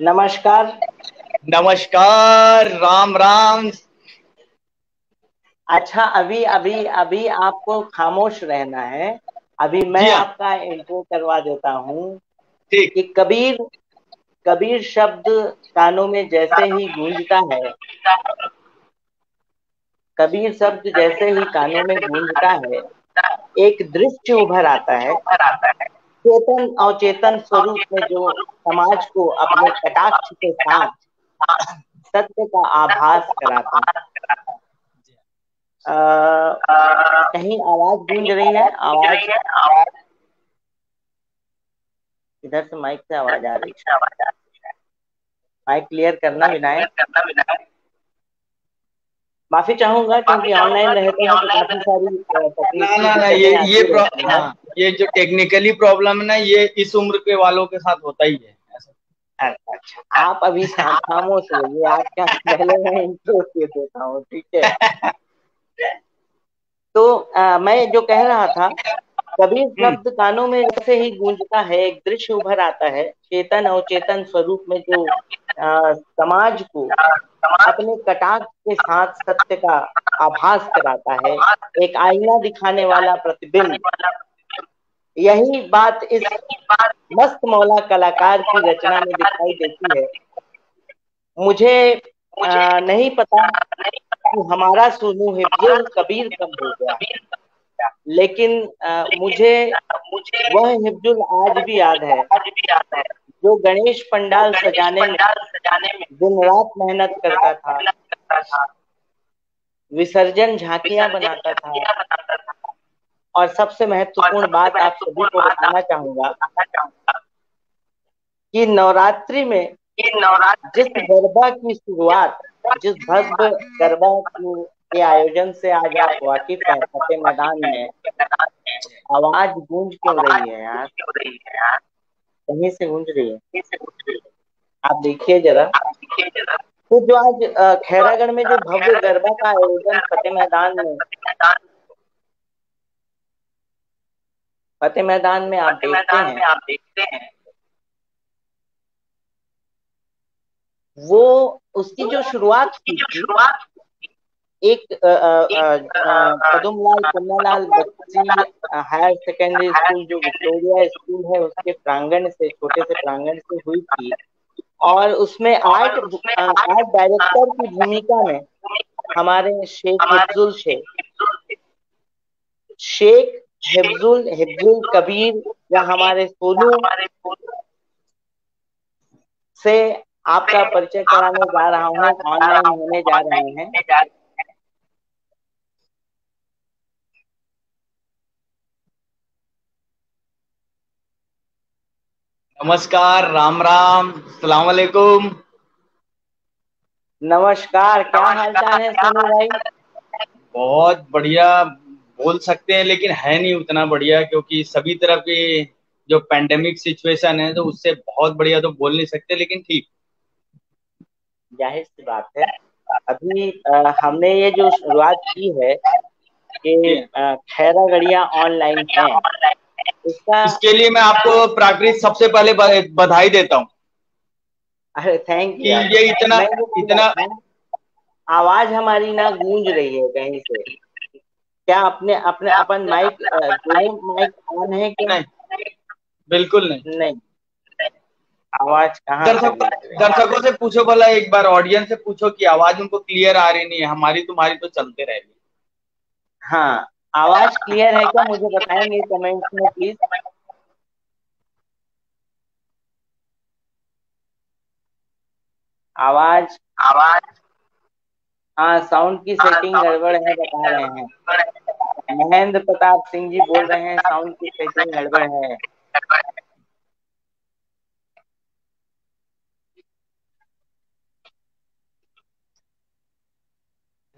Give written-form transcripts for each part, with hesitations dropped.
नमस्कार। नमस्कार। राम राम। अच्छा, अभी अभी अभी आपको खामोश रहना है। अभी जी मैं हाँ। आपका इंट्रो करवा देता हूँ ठीक। कि कबीर कबीर शब्द कानों में जैसे ही गूंजता है, कबीर शब्द जैसे ही कानों में गूंजता है, एक दृश्य उभर आता है। चेतन और चेतन स्वरूप में जो समाज को अपने कटाक्ष के साथ सत्य का आभास कराता है। कहीं आवाज गूंज रही है? आवाज इधर से, माइक से आवाज आ रही है। माइक क्लियर करना विनायक। माफी चाहूंगा क्योंकि ऑनलाइन रहते हैं तो काफी सारी ना तकनीकी ना ना, दिक्कतें आती रहती हैं। हाँ, ये जो टेक्निकली प्रॉब्लम है ना, ये इस उम्र के वालों के साथ होता ही है ऐसा। अच्छा अच्छा, आप अभी खामोश रहिए, आपका पहले मैं इंट्रो दे देता हूँ, ठीक है? तो मैं जो कह रहा था, कबीर हम्म। शब्द कानों में जैसे ही गूंजता है, एक दृश्य उभर आता है। चेतन और चेतन स्वरूप में जो समाज को अपने कटाक्ष के साथ सत्य का आभास कराता है, एक आईना दिखाने वाला प्रतिबिंब। यही बात इस मस्त मौला कलाकार की रचना में दिखाई देती है। मुझे नहीं पता कि हमारा सोनू हिफ्जुल कबीर कब हो गया, लेकिन मुझे वह हिफ्जुल आज भी याद है जो गणेश पंडाल सजाने में दिन रात मेहनत करता था, विसर्जन झांकियां बनाता था। और सबसे महत्वपूर्ण बात आप सभी को बताना चाहूंगा कि नवरात्रि में जिस गरबा की शुरुआत, जिस भव्य गरबा के आयोजन से आज आप वाकिफ हैं, फतेह मैदान में आवाज गूंज क्यों रही है यार? कहीं से गूंज रही है, आप देखिए जरा। तो जो आज खैरागढ़ में जो भव्य गरबा का आयोजन फतेह मैदान में आप देखते हैं, वो उसकी जो शुरुआत हुई थी, एक पदमलाल पुन्नालाल बच्ची हायर सेकेंडरी स्कूल, जो विक्टोरिया स्कूल है, उसके प्रांगण से, छोटे से प्रांगण से हुई थी। और उसमें आर्ट डायरेक्टर की भूमिका में हमारे शेख हिफ्जुल हिफ्जुल कबीर, या हमारे सोनू से आपका परिचय कराने जा रहा हूँ। ऑनलाइन होने जा रहे हैं। नमस्कार। राम राम। सलाम वालेकुम। नमस्कार, क्या हाल चाल है सोनू भाई? बहुत बढ़िया बोल सकते हैं, लेकिन है नहीं उतना बढ़िया, क्योंकि सभी तरफ की जो पेंडेमिक सिचुएशन है, तो उससे बहुत बढ़िया तो बोल नहीं सकते, लेकिन ठीक। जाहिर सी बात है। अभी हमने ये जो शुरुआत की है कि जी हाँ। खैरागढ़िया ऑनलाइन है, इसका। इसके लिए मैं आपको प्राकृत सबसे पहले बधाई देता हूँ अरे थैंक कि यू यार। ये इतना मैं वो कह रहा इतना था, आवाज हमारी ना गूंज रही है कहीं से। क्या अपने अपने अपन माइक, दोनों माइक ऑन है क्या? नहीं, बिल्कुल नहीं। नहीं, आवाज कहाँ से दर्शक गूंज रही है? दर्शकों से पूछो, भला एक बार ऑडियंस से पूछो कि आवाज उनको क्लियर आ रही नहीं है, हमारी तुम्हारी तो चलते रहेगी। हाँ, आवाज क्लियर है क्या, मुझे बताएंगे कमेंट्स में प्लीज। आवाज, हाँ, साउंड की सेटिंग गड़बड़ है बता रहे हैं। महेंद्र प्रताप सिंह जी बोल रहे हैं साउंड की सेटिंग गड़बड़ है।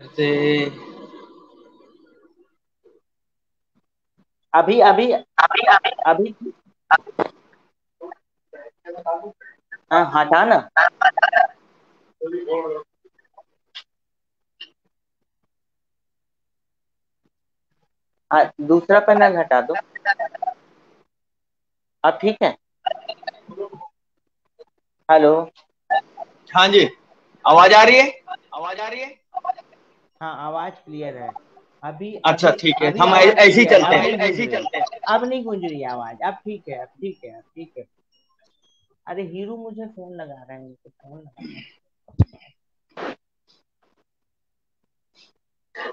जैसे अभी अभी अभी हाँ, हटा ना। हाँ, दूसरा पैनल हटा दो। अब ठीक है? हेलो। हाँ जी, आवाज आ रही है? आवाज आ रही है? हाँ, आवाज क्लियर है। अभी अच्छा अभी ठीक है, अभी हम आवाज ऐसे ही क्लियर है, चलते अब हैं, नहीं गूंज ऐसे ही रही। चलते हैं। अब नहीं गूंज रही है आवाज, अब ठीक है, अब ठीक है, अब ठीक है। अरे हीरू मुझे फोन लगा रहा है, मुझे फोन लगा रहा है।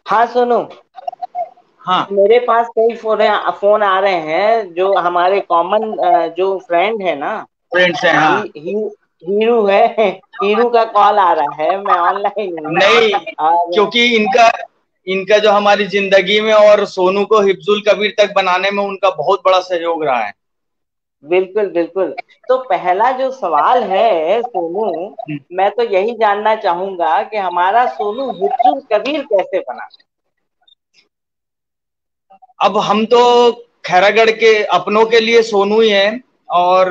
हाँ सुनो, हाँ, मेरे पास कई फोन आ रहे हैं, जो हमारे कॉमन जो फ्रेंड है ना, फ्रेंड्स हैं, ही, हाँ। ही, हीरू है। हीरू का कॉल आ रहा है, मैं ऑनलाइन हूँ। नहीं, और क्योंकि इनका इनका जो हमारी जिंदगी में और सोनू को हिफ्जुल कबीर तक बनाने में उनका बहुत बड़ा सहयोग रहा है। बिल्कुल बिल्कुल। तो पहला जो सवाल है सोनू, मैं तो यही जानना चाहूंगा कि हमारा सोनू हिप्जुल कबीर कैसे बना। अब हम तो खैरागढ़ के अपनों के लिए सोनू ही हैं, और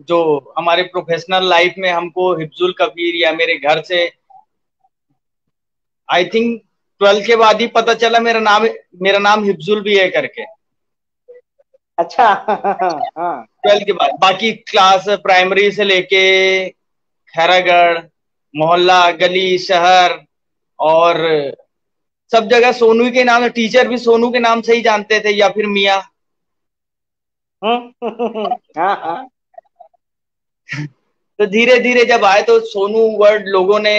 जो हमारे प्रोफेशनल लाइफ में हमको हिफ्जुल कबीर या मेरे घर से आई थिंक 12 के बाद ही पता चला मेरा नाम हिफ्जुल भी है करके। अच्छा। हाँ। 12 के बाद बाकी क्लास प्राइमरी से लेके खैरागढ़, मोहल्ला, गली, शहर और सब जगह सोनू के नाम से, टीचर भी सोनू के नाम से ही जानते थे या फिर मियाँ। हाँ हाँ। तो धीरे धीरे जब आए तो सोनू वर्ड लोगों ने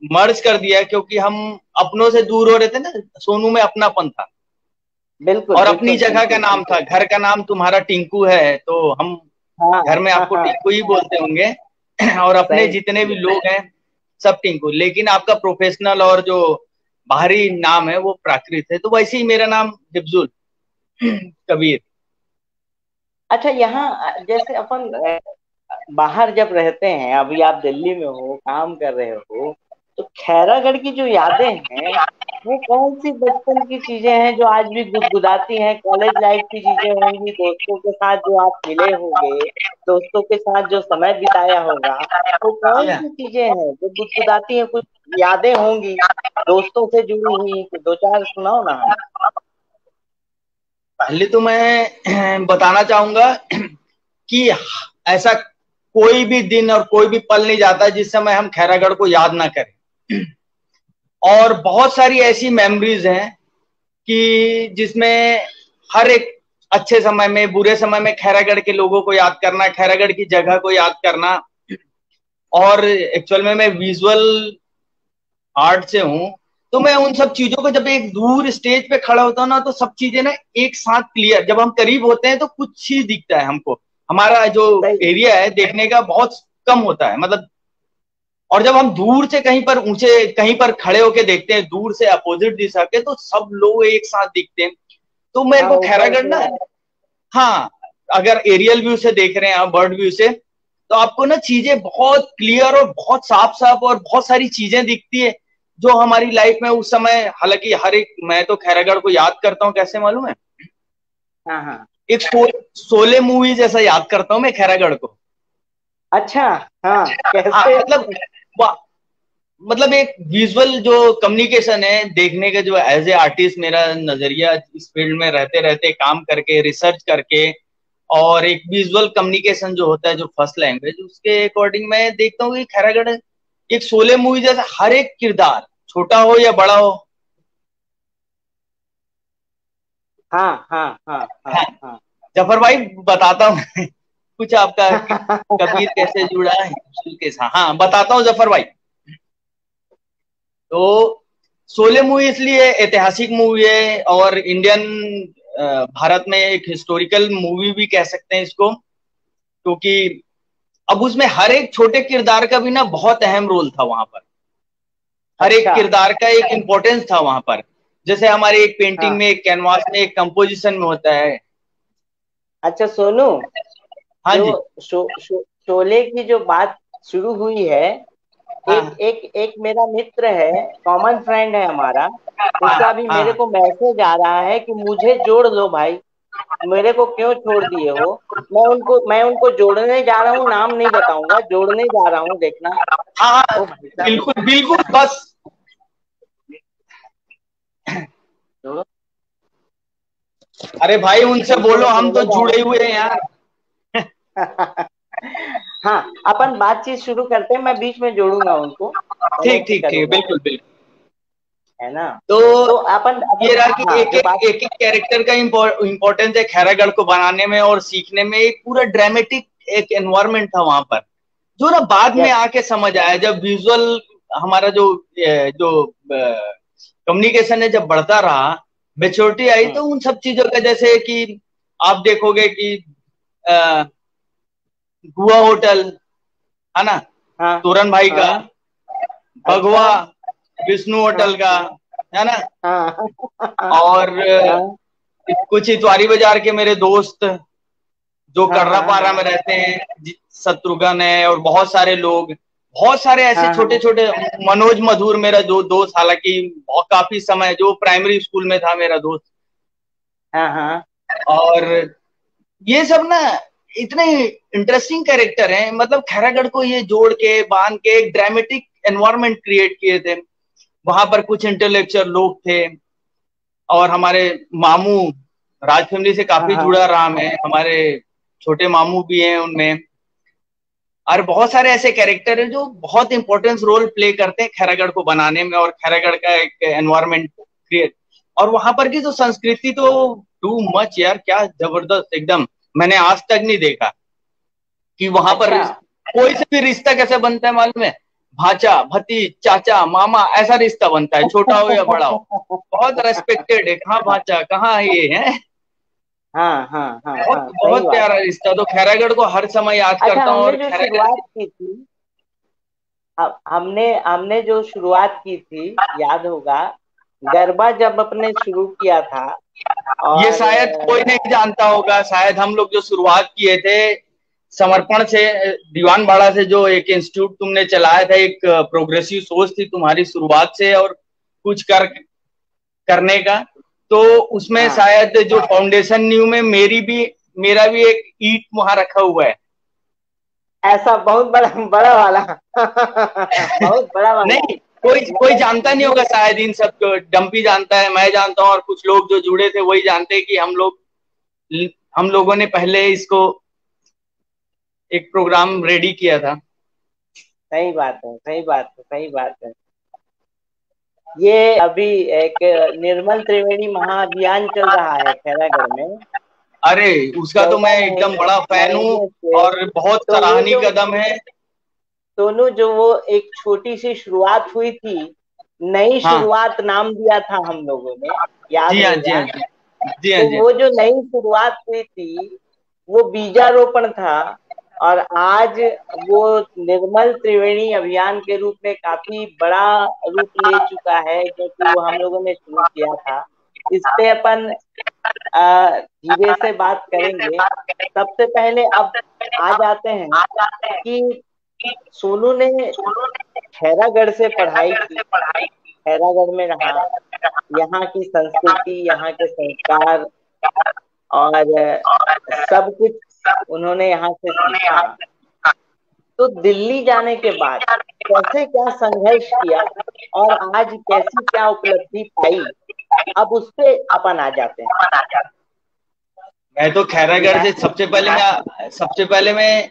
मर्ज कर दिया, क्योंकि हम अपनों से दूर हो रहे थे ना। सोनू में अपनापन था बिल्कुल और अपनी बिल्कुल जगह का बिल्कुल। नाम था। घर का नाम तुम्हारा टिंकू है, तो हम हाँ घर में हाँ आपको हाँ। टिंकू ही बोलते होंगे। और अपने सही। जितने भी लोग हैं सब टिंकू, लेकिन आपका प्रोफेशनल और जो बाहरी नाम है वो प्राकृत है। तो वैसे ही मेरा नाम हिफ्जुल कबीर। अच्छा, यहाँ जैसे अपन बाहर जब रहते हैं, अभी आप दिल्ली में हो, काम कर रहे हो, तो खैरागढ़ की जो यादें हैं, वो कौन सी बचपन की चीजें हैं जो आज भी गुदगुदाती हैं? कॉलेज लाइफ की चीजें होंगी, दोस्तों के साथ जो आप मिले होंगे, दोस्तों के साथ जो समय बिताया होगा, वो कौन सी चीजें हैं जो गुदगुदाती हैं? कुछ यादें होंगी दोस्तों से जुड़ी हुई, तो दो चार सुनाओ ना हमें। पहले तो मैं बताना चाहूंगा कि ऐसा कोई भी दिन और कोई भी पल नहीं जाता जिस समय हम खैरागढ़ को याद ना करें। और बहुत सारी ऐसी मेमोरीज हैं कि जिसमें हर एक अच्छे समय में, बुरे समय में खैरागढ़ के लोगों को याद करना, खैरागढ़ की जगह को याद करना। और एक्चुअल में मैं विजुअल आर्ट से हूँ, तो मैं उन सब चीजों को जब एक दूर स्टेज पे खड़ा होता हूँ ना, तो सब चीजें ना एक साथ क्लियर, जब हम करीब होते हैं तो कुछ ही दिखता है हमको। हमारा जो सही। एरिया है देखने का बहुत कम होता है, मतलब। और जब हम दूर से कहीं पर ऊंचे कहीं पर खड़े होके देखते हैं, दूर से अपोजिट दिशा के, तो सब लोग एक साथ दिखते हैं। तो मेरे हाँ, को ऊपर खैरागढ़ ना, से। हाँ, अगर एरियल व्यू से देख रहे हैं आप, बर्ड व्यू से, तो आपको ना चीजें बहुत क्लियर और बहुत साफ साफ और बहुत सारी चीजें दिखती है जो हमारी लाइफ में उस समय, हालांकि हर एक, मैं तो खैरागढ़ को याद करता हूँ कैसे मालूम है, हाँ हाँ। एक शोले मूवी जैसा याद करता हूँ मैं खैरागढ़ को। अच्छा। हाँ, हाँ, कैसे? मतलब एक विजुअल जो कम्युनिकेशन है देखने का, जो एज ए आर्टिस्ट मेरा नजरिया इस फील्ड में रहते रहते, काम करके, रिसर्च करके, और एक विजुअल कम्युनिकेशन जो होता है, जो फर्स्ट लैंग्वेज, उसके अकॉर्डिंग मैं देखता हूँ कि खैरागढ़ एक शोले मूवी जैसा हर एक किरदार, छोटा हो या बड़ा हो। हाँ हाँ हाँ हाँ हाँ, हाँ। जफर भाई बताता हूँ कुछ आपका कबीर कैसे जुड़ा है के साथ। हाँ, बताता हूँ जफर भाई। तो शोले मूवी इसलिए ऐतिहासिक मूवी है, और इंडियन, भारत में एक हिस्टोरिकल मूवी भी कह सकते हैं इसको, क्योंकि अब उसमें हर एक छोटे किरदार का भी ना बहुत अहम रोल था वहां पर। हर एक अच्छा। किरदार का एक इम्पोर्टेंस था वहां पर। जैसे हमारे एक पेंटिंग हाँ। में, एक कैनवास में, एक कंपोजिशन में होता है। अच्छा सोनू, हाँ जो जी। शोले की जो बात शुरू हुई है, एक हाँ एक एक मेरा मित्र है, कॉमन फ्रेंड है हमारा, हाँ उसका भी मेरे हाँ। को मैसेज आ रहा है कि मुझे जोड़ लो भाई। मेरे को क्यों छोड़ दिए हो? मैं उनको जोड़ने जा रहा हूँ, नाम नहीं बताऊंगा, जोड़ने जा रहा हूँ, देखना। हाँ हाँ, ओ भाई साहब, बिल्कुल बिल्कुल, बस। जोड़ो। अरे भाई उनसे उनको बोलो मैं हम तो जोड़ने जा जुड़े रहा हुए हैं यार। हूँ। हाँ, अपन बातचीत शुरू करते हैं, मैं बीच में जोड़ूंगा उनको, ठीक कनेक्ट ठीक ठीक, करूंगा, बिल्कुल बिल्कुल। है ना। तो तो अपन ये अपन रहा कि हाँ, जो बात एक एक कैरेक्टर का इम्पोर्टेंस है खैरागढ़ को बनाने में और सीखने में। एक पूरा ड्रामेटिक एक एनवायरनमेंट था वहां पर, जो ना बाद में यस, आके समझ आया, जब विजुअल हमारा जो कम्युनिकेशन है जब बढ़ता रहा, मेच्योरिटी आई, तो उन सब चीजों का, जैसे कि आप देखोगे कि गुआ होटल है ना, हाँ तोरन भाई का, हाँ, अच्छा, भगवा, विष्णु हाँ होटल का, है ना, हाँ और हाँ कुछ इतवारी बाजार के मेरे दोस्त जो हाँ हाँ कर्रापारा में हाँ रहते हैं, शत्रुघ्न है, और बहुत सारे लोग, बहुत सारे ऐसे हाँ छोटे हाँ छोटे, मनोज मधुर मेरा जो दोस्त, हालांकि बहुत काफी समय, जो प्राइमरी स्कूल में था मेरा दोस्त। हाँ हाँ, और ये सब ना इतने इंटरेस्टिंग कैरेक्टर हैं, मतलब खैरागढ़ को ये जोड़ के बांध के एक ड्रामेटिक एनवायरनमेंट क्रिएट किए थे। वहां पर कुछ इंटेलेक्चुअल लोग थे, और हमारे मामू, राज फैमिली से हाँ काफी हाँ, जुड़ा रहा मैं, हमारे छोटे मामू भी हैं उनमें, और बहुत सारे ऐसे कैरेक्टर हैं जो बहुत इंपॉर्टेंस रोल प्ले करते हैं खैरागढ़ को बनाने में, और खैरागढ़ का एक एनवायरनमेंट क्रिएट। और वहां पर की जो संस्कृति, तो टू मच यार, क्या जबरदस्त एकदम। मैंने आज तक नहीं देखा कि वहां पर अच्छा, कोई से भी रिश्ता कैसे बनता है, मालूम है? भाचा, भतीज, चाचा, मामा, ऐसा रिश्ता बनता है, छोटा हो या बड़ा हो। बहुत रेस्पेक्टेड है, कहाँ भाचा, कहाँ ये है। हाँ हाँ हाँ बहुत हाँ, सही बहुत बात। प्यारा रिश्ता, तो खैरागढ़ को हर समय याद अच्छा, करता हूँ। हमने और जो खैरागढ़, शुरुआत की थी, हमने हमने जो शुरुआत की थी, याद होगा, गरबा जब अपने शुरू किया था, ये और शायद कोई नहीं जानता होगा, शायद हम लोग जो शुरुआत किए थे समर्पण से, दीवान बाड़ा से, जो एक इंस्टीट्यूट तुमने चलाया था, एक प्रोग्रेसिव सोच थी तुम्हारी शुरुआत से, और कुछ करने का, तो उसमें हाँ, शायद जो फाउंडेशन न्यू में मेरा भी एक ईंट वहां रखा हुआ है। ऐसा बहुत बड़ा बड़ा वाला बहुत बड़ा वाला, नहीं, कोई कोई मतलब जानता नहीं होगा ये, शायद इन सब को। डंपी जानता है, मैं जानता हूँ, और कुछ लोग जो जुड़े थे वही जानते हैं कि हम लोगों ने पहले इसको एक प्रोग्राम रेडी किया था। सही बात है, सही बात है, सही बात है। ये अभी एक निर्मल त्रिवेणी महाअभियान चल रहा है खैरागढ़ में, अरे, उसका तो मैं 14 एकदम महीने बड़ा फैन हूँ, महीने से। और बहुत तो वो सराहनीय जो कदम है। सोनू, जो वो एक छोटी सी शुरुआत हुई थी, नई हाँ, शुरुआत नाम दिया था हम लोगों ने, याद जी हाँ, जी हाँ, होगा। जी, जी हाँ, तो जी हाँ। वो जो नई शुरुआत हुई थी, वो बीजारोपण था, और आज वो निर्मल त्रिवेणी अभियान के रूप में काफी बड़ा रूप ले चुका है, क्योंकि वो हम लोगों ने शुरू किया था। इस पे अपन धीरे से बात करेंगे। सबसे पहले अब आ जाते हैं कि सोनू ने खैरागढ़ से पढ़ाई की, खैरागढ़ में रहा, यहाँ की संस्कृति, यहाँ के संस्कार, और सब कुछ उन्होंने यहाँ से सीखा। तो दिल्ली जाने के बाद कैसे क्या संघर्ष किया, और आज कैसी क्या उपलब्धि पाई, अब उस पे अपन आ जाते हैं। मैं तो खैरागढ़ से सबसे पहले मैं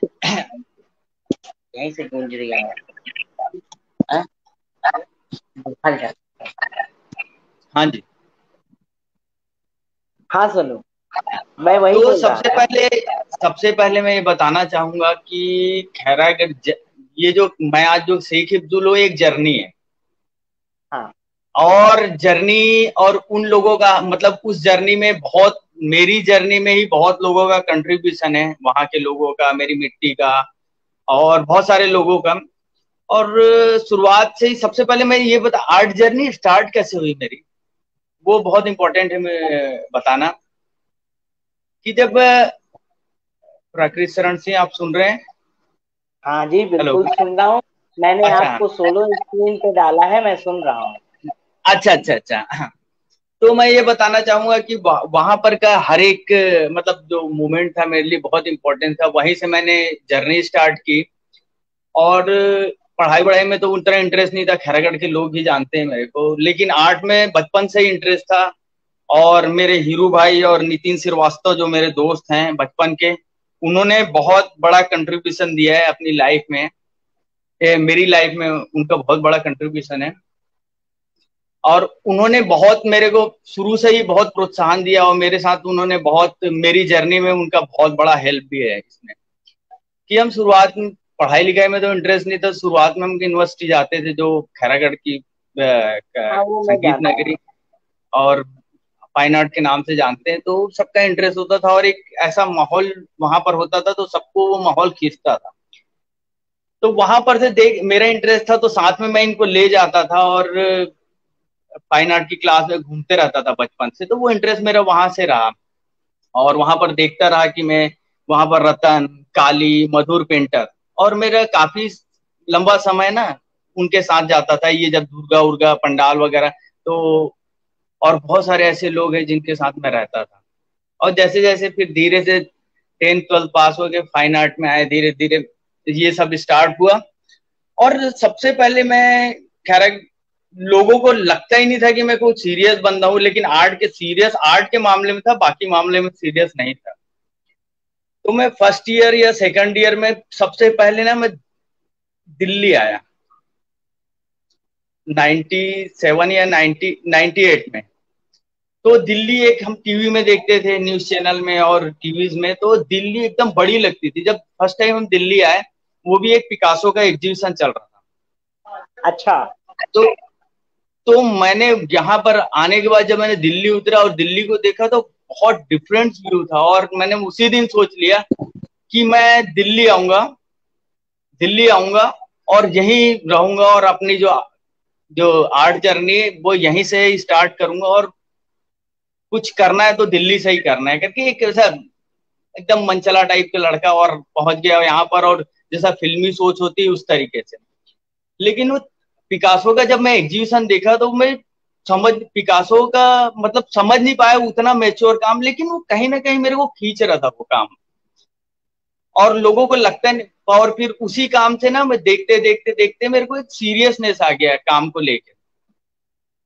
यहीं से गूंज रही है, हाँ? हल जा। हाँ जी। हाँ सुनो, मैं वही तो बोल रहा था। सबसे पहले मैं ये बताना चाहूंगा कि ये जो मैं आज जो शेख अब्दुल, वो एक जर्नी है। हाँ और जर्नी, और उन लोगों का, मतलब उस जर्नी में बहुत, मेरी जर्नी में ही बहुत लोगों का कंट्रीब्यूशन है, वहां के लोगों का, मेरी मिट्टी का, और बहुत सारे लोगों का। और शुरुआत से ही सबसे पहले मैं ये आर्ट जर्नी स्टार्ट कैसे हुई मेरी, वो बहुत इंपॉर्टेंट है बताना। कि जब प्राकृत शरण सिंह, आप सुन रहे हैं? हाँ जी, हेलो। बिल्कुल सुन रहा हूँ। मैंने अच्छा, आपको सोलो स्क्रीन पे डाला है, मैं सुन रहा हूँ। अच्छा, अच्छा, अच्छा, हाँ। तो मैं ये बताना चाहूंगा कि वहां पर का हर एक, मतलब जो मोमेंट था मेरे लिए बहुत इंपॉर्टेंट था, वहीं से मैंने जर्नी स्टार्ट की। और पढ़ाई वढ़ाई में तो उतना इंटरेस्ट नहीं था, खैरागढ़ के लोग ही जानते हैं मेरे को, लेकिन आर्ट में बचपन से ही इंटरेस्ट था। और मेरे हीरू भाई और नितिन श्रीवास्तव, जो मेरे दोस्त हैं बचपन के, उन्होंने बहुत बड़ा कंट्रीब्यूशन दिया है अपनी लाइफ में, मेरी लाइफ में उनका बहुत बड़ा कंट्रीब्यूशन है। और उन्होंने बहुत मेरे को शुरू से ही बहुत प्रोत्साहन दिया, और मेरे साथ उन्होंने बहुत, मेरी जर्नी में उनका बहुत बड़ा हेल्प भी है इसमें। कि हम शुरुआत में पढ़ाई लिखाई में तो इंटरेस्ट नहीं था, शुरुआत में हम यूनिवर्सिटी जाते थे जो खैरागढ़ की हाँ वो मैं संगीत जानता हूँ। नगरी और फाइन आर्ट के नाम से जानते हैं, तो सबका इंटरेस्ट होता था और एक ऐसा माहौल वहां पर होता था, तो सबको वो माहौल खींचता था। तो वहां पर से देख मेरा इंटरेस्ट था, तो साथ में मैं इनको ले जाता था और फाइन आर्ट की क्लास में घूमते रहता था बचपन से, तो वो इंटरेस्ट मेरा वहां से रहा। और वहां पर देखता रहा कि मैं वहां पर रतन, काली, मधुर पेंटर, और मेरा काफी लंबा समय ना उनके साथ जाता था, ये जब दुर्गा उर्गा पंडाल वगैरह, तो और बहुत सारे ऐसे लोग हैं जिनके साथ मैं रहता था। और जैसे जैसे फिर धीरे से 10th 12th पास हो गए, फाइन आर्ट में आए, धीरे धीरे ये सब स्टार्ट हुआ। और सबसे पहले मैं, खैर लोगों को लगता ही नहीं था कि मैं कोई सीरियस बंदा हूँ, लेकिन आर्ट के मामले में था, बाकी मामले में सीरियस नहीं था। तो मैं फर्स्ट ईयर या सेकंड ईयर में सबसे पहले ना मैं दिल्ली आया, 97 या 98 में। तो दिल्ली एक हम टीवी में देखते थे, न्यूज चैनल में और टीवीज में, तो दिल्ली एकदम बड़ी लगती थी। जब फर्स्ट टाइम हम दिल्ली आए, वो भी एक पिकासो का एग्जीबिशन चल रहा अच्छा। था। तो मैंने यहाँ पर आने के बाद जब मैंने दिल्ली उतरा और दिल्ली को देखा, तो बहुत डिफरेंट व्यू था, और मैंने उसी दिन सोच लिया कि मैं दिल्ली आऊंगा और यहीं रहूंगा, और अपनी जो जो आर्ट जर्नी वो यहीं से स्टार्ट करूंगा, और कुछ करना है तो दिल्ली से ही करना है करके, एक ऐसा एकदम मनचला टाइप का लड़का, और पहुंच गया यहाँ पर, और जैसा फिल्मी सोच होती है उस तरीके से। लेकिन वो पिकासो का जब मैं एग्जीबिशन देखा, तो मैं पिकासो का मतलब समझ नहीं पाया उतना मेच्योर काम, लेकिन वो कहीं ना कहीं मेरे को खींच रहा था वो काम, और लोगों को लगता नहीं। और फिर उसी काम से ना मैं देखते देखते देखते मेरे को एक सीरियसनेस आ गया काम को लेकर।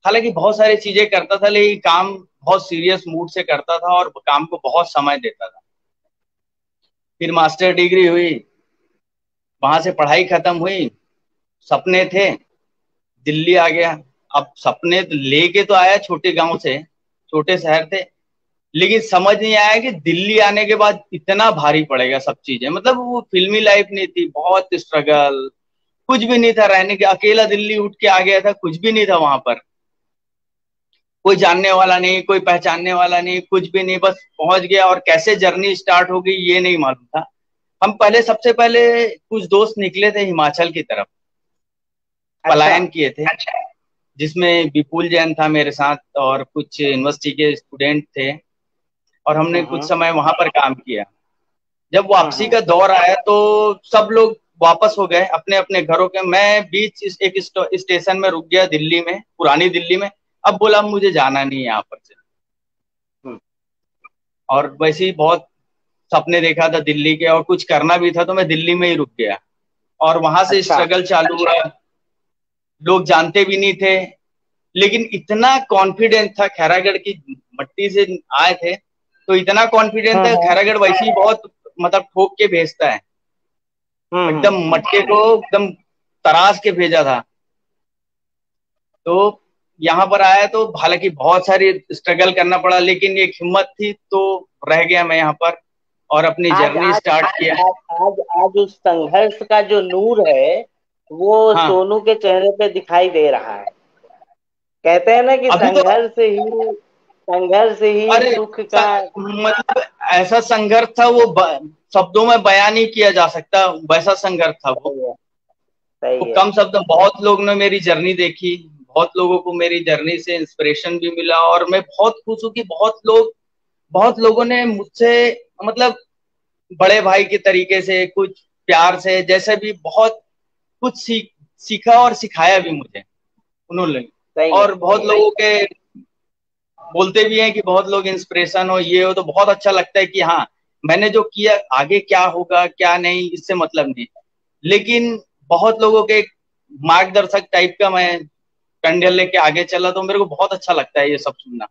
हालांकि बहुत सारी चीजें करता था, लेकिन काम बहुत सीरियस मूड से करता था और काम को बहुत समय देता था। फिर मास्टर डिग्री हुई, वहां से पढ़ाई खत्म हुई, सपने थे, दिल्ली आ गया। अब सपने तो लेके तो आया छोटे गांव से, छोटे शहर थे, लेकिन समझ नहीं आया कि दिल्ली आने के बाद इतना भारी पड़ेगा सब चीजें। मतलब वो फिल्मी लाइफ नहीं थी, बहुत स्ट्रगल, कुछ भी नहीं था रहने के। अकेला दिल्ली उठ के आ गया था, कुछ भी नहीं था वहां पर, कोई जानने वाला नहीं, कोई पहचानने वाला नहीं, कुछ भी नहीं, बस पहुंच गया। और कैसे जर्नी स्टार्ट हो गई ये नहीं मालूम था। हम पहले, सबसे पहले कुछ दोस्त निकले थे हिमाचल की तरफ, अच्छा। पलायन किए थे। जिसमें विपुल जैन था मेरे साथ, और कुछ यूनिवर्सिटी के स्टूडेंट थे, और हमने कुछ हम्म। समय वहां पर काम किया। जब वापसी हम्म। का दौर आया, तो सब लोग वापस हो गए अपने अपने घरों के। मैं बीच एक स्टेशन में रुक गया दिल्ली में, पुरानी दिल्ली में। अब बोला मुझे जाना नहीं है यहाँ पर से, हम्म। और वैसे ही बहुत सपने देखा था दिल्ली के, और कुछ करना भी था, तो मैं दिल्ली में ही रुक गया। और वहां से अच्छा। स्ट्रगल चालू हुआ। लोग जानते भी नहीं थे, लेकिन इतना कॉन्फिडेंस था, खैरागढ़ की मट्टी से आए थे, तो इतना कॉन्फिडेंस था। हम्म। खैरागढ़ वैसे ही बहुत मतलब ठोक के भेजता है, हम्म। एकदम मटके को एकदम तराश के भेजा था। तो यहाँ पर आया, तो हालांकि बहुत सारी स्ट्रगल करना पड़ा, लेकिन एक हिम्मत थी, तो रह गया मैं यहाँ पर और अपनी आज जर्नी आज स्टार्ट किया। आज आज आज उस संघर्ष का जो नूर है वो हाँ, सोनू के चेहरे पे दिखाई दे रहा है। कहते हैं ना कि अभी तो, संघर्ष ही अरे सुख का। मतलब ऐसा संघर्ष था, वो शब्दों में बयान नहीं किया जा सकता, वैसा संघर्ष था वो। सही है। वो सही है। कम शब्द, बहुत लोग ने मेरी जर्नी देखी, बहुत लोगों को मेरी जर्नी से इंस्पिरेशन भी मिला, और मैं बहुत खुश हूँ कि बहुत लोगों ने मुझसे मतलब बड़े भाई के तरीके से, कुछ प्यार से, जैसे भी बहुत कुछ सीखा और सिखाया भी मुझे उन्होंने। सही है। और बहुत लोगों के बोलते भी हैं कि बहुत लोग इंस्पिरेशन हो, ये हो, तो बहुत अच्छा लगता है कि हाँ, मैंने जो किया, आगे क्या होगा क्या नहीं इससे मतलब नहीं, लेकिन बहुत लोगों के मार्गदर्शक टाइप का मैं कंडे लेके आगे चला, तो मेरे को बहुत अच्छा लगता है ये सब सुनना।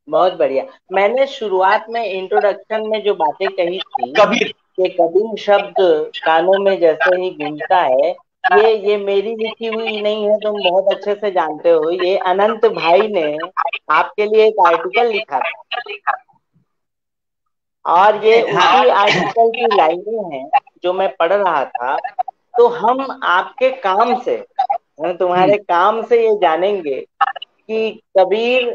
बहुत बढ़िया। मैंने शुरुआत में इंट्रोडक्शन में जो बातें कही थी कबीर। कि कबीर शब्द कानों में जैसे ही गूंजता है, ये मेरी लिखी हुई नहीं है, तुम बहुत अच्छे से जानते हो। ये अनंत भाई ने आपके लिए एक आर्टिकल लिखा था, और ये हाँ उसी आर्टिकल की लाइनें हैं जो मैं पढ़ रहा था। तो हम आपके काम से, तुम्हारे काम से ये जानेंगे कि कबीर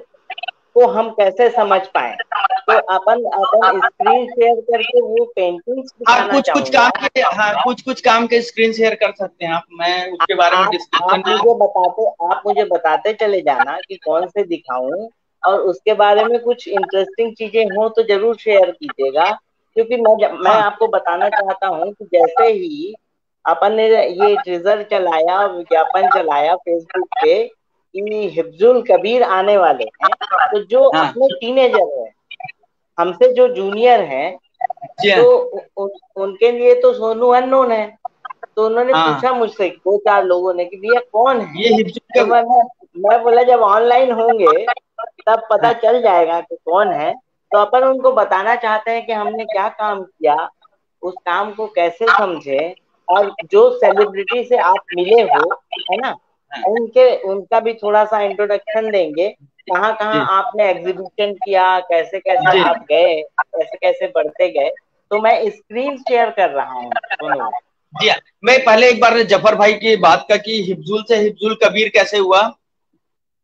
को हम कैसे समझ पाए। तो अपन अपन स्क्रीन शेयर करके वो पेंटिंग्स हाँ, दिखाना कुछ कुछ काम चाहूंगा। के, हाँ कुछ कुछ काम के स्क्रीन शेयर कर सकते हैं आप, मैं उसके बारे में डिस्कशन। आप मुझे बताते चले जाना कि कौन से दिखाऊं, और उसके बारे में कुछ इंटरेस्टिंग चीजें हो तो जरूर शेयर कीजिएगा। क्योंकि मैं हाँ आपको बताना चाहता हूं कि जैसे ही अपन ने ये टीजर चलाया, विज्ञापन चलाया फेसबुक पे कि हिफ्जुल कबीर आने वाले हैं, तो जो हाँ अपने टीनेजर है, हमसे जो जूनियर हैं, जी तो हाँ। उनके लिए तो सोनू अननोन है। तो उन्होंने हाँ, पूछा मुझसे, दो चार लोगों ने, कि भैया कौन है। ये हिप्स का। तो मैं बोला जब ऑनलाइन होंगे तब पता हाँ चल जाएगा कि कौन है। तो अपन उनको बताना चाहते हैं कि हमने क्या काम किया, उस काम को कैसे समझे, और जो सेलिब्रिटी से आप मिले हो, है ना, हाँ उनके उनका भी थोड़ा सा इंट्रोडक्शन देंगे। कहाँ कहाँ जी आपने एग्जीबिशन किया, कैसे कैसे जी आप गए, कैसे कैसे बढ़ते गए। तो मैं स्क्रीन शेयर कर रहा हूँ, दोनों भाई। जी हाँ। मैं पहले एक बार जफर भाई की बात का कि हिफ्जुल से हिफ्जुल कबीर कैसे हुआ।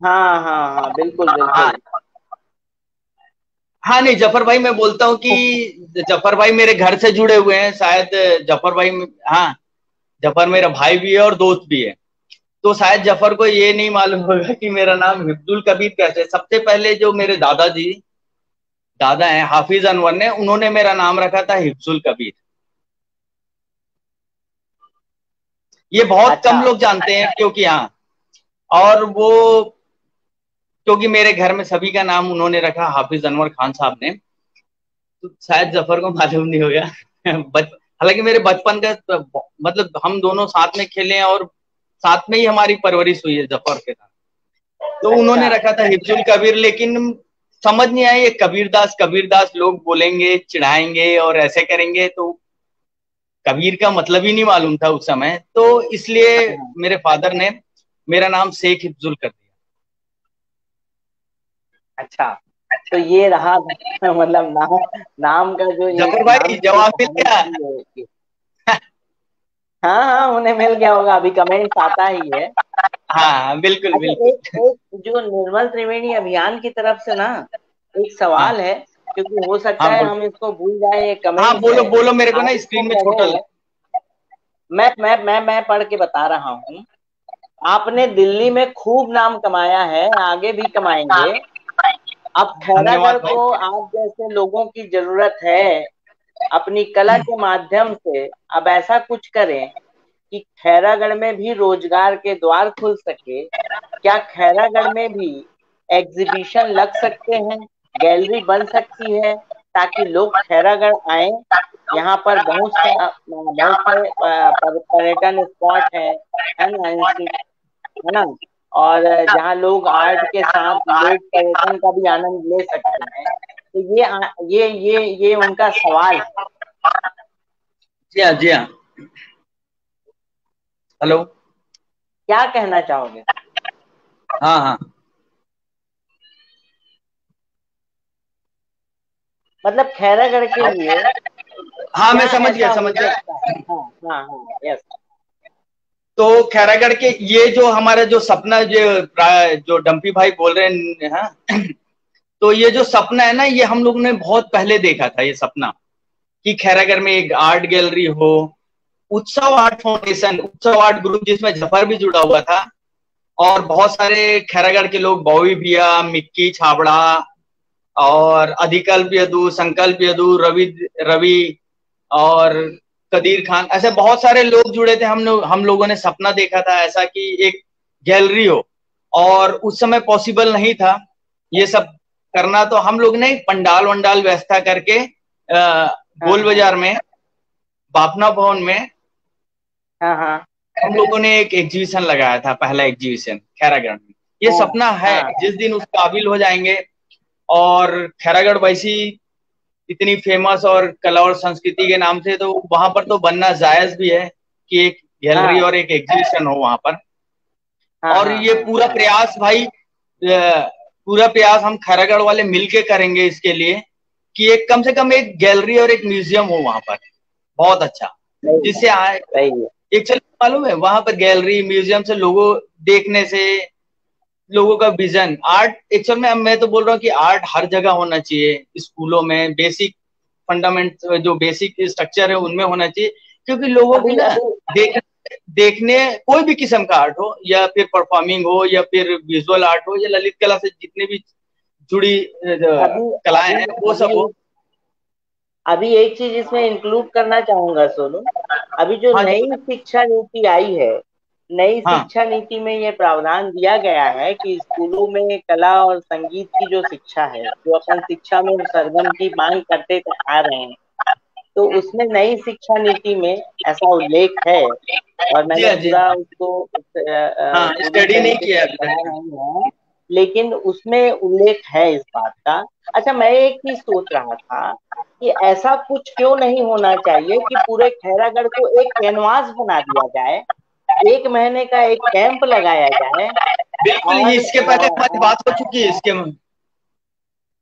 हाँ हाँ हाँ, बिल्कुल हाँ बिल्कुल। हाँ, नहीं जफर भाई मैं बोलता हूँ कि जफर भाई मेरे घर से जुड़े हुए हैं शायद। जफर भाई, हाँ, जफर मेरा भाई भी है और दोस्त भी है। तो शायद जफर को ये नहीं मालूम होगा कि मेरा नाम हिफ्जुल कबीर कैसे। सबसे पहले जो मेरे दादाजी, दादा हैं हाफिज अनवर ने, उन्होंने मेरा नाम रखा था हिफ्जुल कबीर। ये बहुत अच्छा। कम लोग जानते हैं क्योंकि, हाँ, और वो, क्योंकि मेरे घर में सभी का नाम उन्होंने रखा हाफिज अनवर खान साहब ने, तो शायद जफर को मालूम नहीं होगा। हालांकि मेरे बचपन का मतलब हम दोनों साथ में खेले हैं और साथ में ही हमारी परवरिश हुई है जफर के साथ। तो अच्छा। उन्होंने रखा था हिफ्जुल कबीर, लेकिन समझ नहीं आया ये कबीरदास कबीरदास लोग बोलेंगे, चिढ़ाएंगे और ऐसे करेंगे, तो कबीर का मतलब ही नहीं मालूम था उस समय, तो इसलिए हाँ, मेरे फादर ने मेरा नाम शेख हिफ्जुल कर दिया। अच्छा। तो ये रहा मतलब नाम का जो ये जफर नाम भाई की जो जवाब मिल कहानी गया। थी ये। हाँ हाँ, उन्हें मिल गया होगा, अभी कमेंट्स आता ही है। हाँ बिल्कुल अच्छा, बिल्कुल। एक एक जो निर्मल त्रिवेणी अभियान की तरफ से ना एक हाँ सवाल है, क्योंकि हो सकता हाँ है बोलो। हम इसको भूल जाए, ये हाँ कमेंट्स बोलो है, बोलो, मेरे को आप ना इसको स्क्रीन में छोटा लग। पढ़ो। मैं पढ़ के बता रहा हूँ। आपने दिल्ली में खूब नाम कमाया है, आगे भी कमाएंगे। अब धन्यवाद खैरागढ़ भाई। को आप जैसे लोगों की जरूरत है, अपनी कला के माध्यम से अब ऐसा कुछ करें कि खैरागढ़ में भी रोजगार के द्वार खुल सके। क्या खैरागढ़ में भी एग्जीबिशन लग सकते हैं, गैलरी बन सकती है, ताकि लोग खैरागढ़ आए। यहाँ पर बहुत सारे पर्यटन स्पॉट है ना, है ना, और जहाँ लोग आर्ट के साथ लोग पर्यटन का भी आनंद ले सकते हैं। तो ये उनका सवाल है। जी हाँ जी हाँ। हेलो। क्या कहना चाहोगे? हाँ हाँ मतलब खैरागढ़ के लिए हाँ, क्या मैं समझ ऐसा गया हो समझ गया। सकता है? हाँ हाँ हाँ, यस। तो खैरागढ़ के ये जो हमारा जो सपना, जो डंपी भाई बोल रहे हैं, हाँ, तो ये जो सपना है ना, ये हम लोगों ने बहुत पहले देखा था ये सपना, कि खैरागढ़ में एक आर्ट गैलरी हो। उत्सव आर्ट फाउंडेशन, उत्सव आर्ट ग्रुप, जिसमें जफर भी जुड़ा हुआ था, और बहुत सारे खैरागढ़ के लोग, बॉबी भैया, मिक्की छाबड़ा, और अधिकल्प यदु, संकल्प यदु, रवि रवि और कदीर खान, ऐसे बहुत सारे लोग जुड़े थे। हम लोगों ने सपना देखा था ऐसा कि एक गैलरी हो, और उस समय पॉसिबल नहीं था ये सब करना, तो हम लोग ने एक पंडाल वंडाल व्यवस्था करके हाँ गोल हाँ बाजार में, बापना भवन में, हाँ हाँ हम लोगों ने एक एग्जीबिशन लगाया था, पहला एग्जीबिशन खैरागढ़ में। ये हाँ सपना है, हाँ जिस दिन उस काबिल हो जाएंगे और खैरागढ़ वैसी इतनी फेमस और कला और संस्कृति के नाम से, तो वहां पर तो बनना जायज भी है कि एक गैलरी हाँ और एक एग्जीबिशन हो वहां पर। हाँ और हाँ ये हाँ पूरा हाँ। प्रयास भाई, पूरा प्रयास हम खैरागढ़ वाले मिलके करेंगे इसके लिए कि एक कम से कम एक गैलरी और एक म्यूजियम हो वहां पर, बहुत अच्छा, सही है, जिससे आए सही है। एक, चल मालूम है वहां पर गैलरी म्यूजियम से लोगों देखने से लोगों का विजन आर्ट, एक्चुअल में मैं तो बोल रहा हूँ कि आर्ट हर जगह होना चाहिए, स्कूलों में बेसिक फंडामेंट जो बेसिक स्ट्रक्चर है उनमें होना चाहिए, क्योंकि लोगों की अभी ना अभी देख देखने कोई भी किस्म का आर्ट हो, या फिर परफॉर्मिंग हो, या फिर विजुअल आर्ट हो, या ललित कला से जितनी भी जुड़ी अभी कलाएं अभी हैं वो सब हो। अभी एक चीज इसमें इंक्लूड करना चाहूंगा सोनू। अभी जो हाँ जी। नई शिक्षा नीति आई है, नई हाँ शिक्षा नीति में ये प्रावधान दिया गया है कि स्कूलों में कला और संगीत की जो शिक्षा है, जो अपन शिक्षा में सरगम की मांग करते आ रहे हैं, तो उसमें नई शिक्षा नीति में ऐसा उल्लेख है। और जी, मैंने हाँ जी, पूरा उसको हाँ पूरी स्टडी नहीं तरीके किया से अभी पढ़ा तक। नहीं है, लेकिन उसमें उल्लेख है इस बात का। अच्छा, मैं एक चीज सोच रहा था कि ऐसा कुछ क्यों नहीं होना चाहिए कि पूरे खैरागढ़ को एक कैनवास बना दिया जाए, 1 महीने का एक कैंप लगाया जाए। बिल्कुल, और इसके पहले हमारी बात हो चुकी है इसके,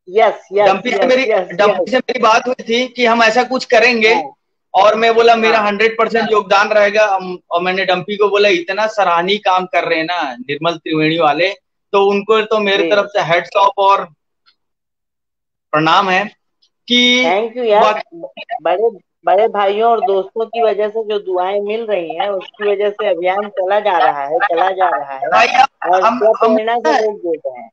यस यस डंपी से यस मेरी यस डंपी यस। से मेरी बात हुई थी कि हम ऐसा कुछ करेंगे, हाँ और मैं बोला मेरा हाँ 100% योगदान रहेगा। और मैंने डंपी को बोला इतना सराहनीय काम कर रहे हैं ना निर्मल त्रिवेणी वाले, तो उनको तो मेरी जी, तरफ से हेड्स ऑफ और प्रणाम है कि थैंक यू यार। वाकई बड़े बड़े भाइयों और दोस्तों की वजह से जो दुआएं मिल रही हैं, उसकी वजह से अभियान चला जा रहा है, चला जा रहा है। भाई और हम प्रेरणा से लोग जुड़ रहे हैं।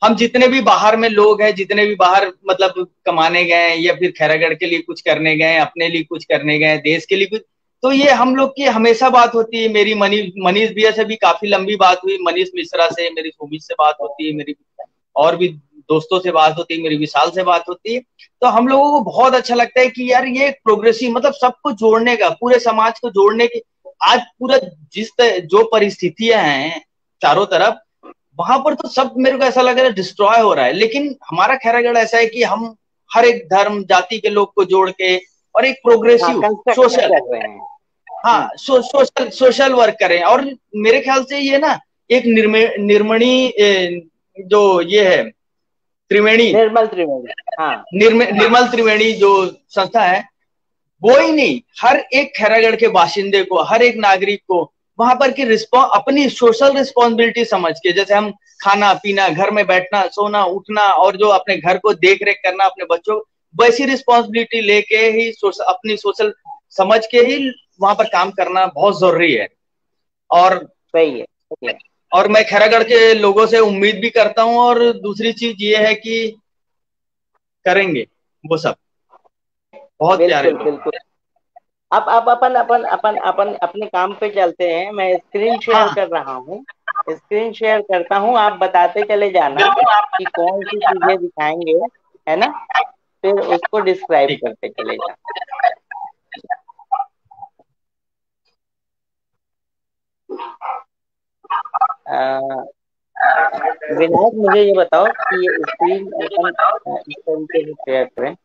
हम जितने भी बाहर में लोग हैं, जितने भी बाहर मतलब कमाने गए या फिर खैरागढ़ के लिए कुछ करने गए, अपने लिए कुछ करने गए, देश के लिए कुछ, तो ये हम लोग की हमेशा बात होती है। मेरी मनीष मनीष भैया से भी काफी लंबी बात हुई, मनीष मिश्रा से, मेरी सुमित से बात होती है, मेरी और भी दोस्तों से बात होती है, मेरी विशाल से बात होती है। तो हम लोगों को बहुत अच्छा लगता है कि यार ये प्रोग्रेसिव, मतलब सबको जोड़ने का, पूरे समाज को जोड़ने की, आज पूरा जो परिस्थितियां हैं चारों तरफ, वहां पर तो सब मेरे को ऐसा लग रहा है डिस्ट्रॉय हो रहा है, लेकिन हमारा खैरागढ़ ऐसा है कि हम हर एक धर्म जाति के लोग को जोड़ के और एक हाँ, प्रोग्रेसिव कंस्ट्रक्शन सोशल, कर रहे हैं। हाँ सोशल सोशल वर्क करें। और मेरे ख्याल से ये ना एक निर्मणी जो ये है त्रिवेणी, निर्मल त्रिवेणी। हाँ निर्मल त्रिवेणी जो संस्था है, वो ही नहीं, हर एक खैरागढ़ के बाशिंदे को, हर एक नागरिक को वहां पर की अपनी सोशल रिस्पॉन्सिबिलिटी समझ के, जैसे हम खाना पीना, घर में बैठना सोना उठना, और जो अपने घर को देख रेख करना अपने बच्चों, वैसी रिस्पॉन्सिबिलिटी लेके ही अपनी सोशल समझ के ही वहां पर काम करना बहुत जरूरी है। और सही है, सही है। मैं खैरागढ़ के लोगों से उम्मीद भी करता हूँ, और दूसरी चीज ये है कि करेंगे वो सब, बहुत प्यारे बिल्कुल लोग। बिल्कुल। अब अपन अपन अपन अपन अपने काम पे चलते हैं। मैं स्क्रीन शेयर हाँ कर रहा हूँ, स्क्रीन शेयर करता हूँ, आप बताते चले जाना बिल्कुल, कि कौन सी चीजें दिखाएंगे, है ना? फिर उसको डिस्क्राइब ठीक। करते चले जाना। विनायक, मुझे ये बताओ कि ये स्क्रीन अपन इस तरीके से शेयर करें।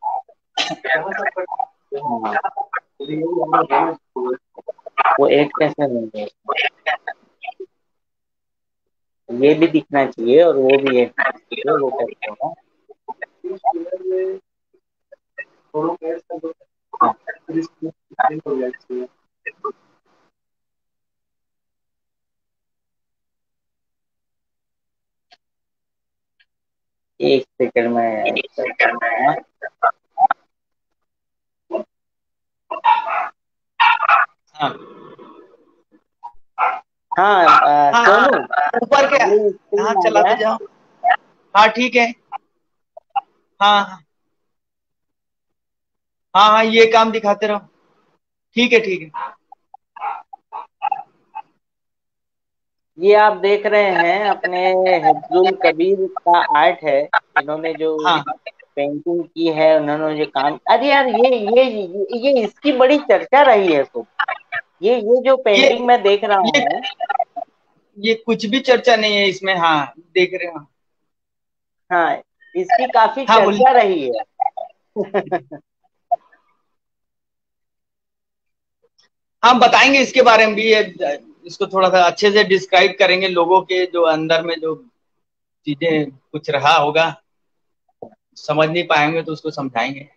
हाँ, वो ऐड कैसे होंगे? ये भी दिखना चाहिए और वो भी ऐड होना चाहिए, वो कैसे होगा? हाँ, एक सेकंड में ऐड करता हूँ। हाँ हाँ हाँ हाँ, सोनू, ऊपर क्या, ये हाँ स्क्रीन आ गया चलाते है। जाओ। हाँ ठीक है। हाँ हाँ हाँ हाँ, ये काम दिखाते रहो। ठीक है ठीक है। ये आप देख रहे हैं अपने हिफ्जुल कबीर का आर्ट है। इन्होंने जो हाँ पेंटिंग की है, उन्होंने जो काम, अरे यार ये इसकी बड़ी चर्चा रही है। तो ये जो ये पेंटिंग मैं देख रहा ये हूँ। ये कुछ भी चर्चा नहीं है इसमें, हाँ देख रहे हो। हाँ, इसकी काफी हाँ बोलिए। चर्चा रही है। हम बताएंगे इसके बारे में भी, इसको थोड़ा सा अच्छे से डिस्क्राइब करेंगे, लोगों के जो अंदर में जो चीजें कुछ रहा होगा, समझ नहीं पाएंगे तो उसको समझाएंगे।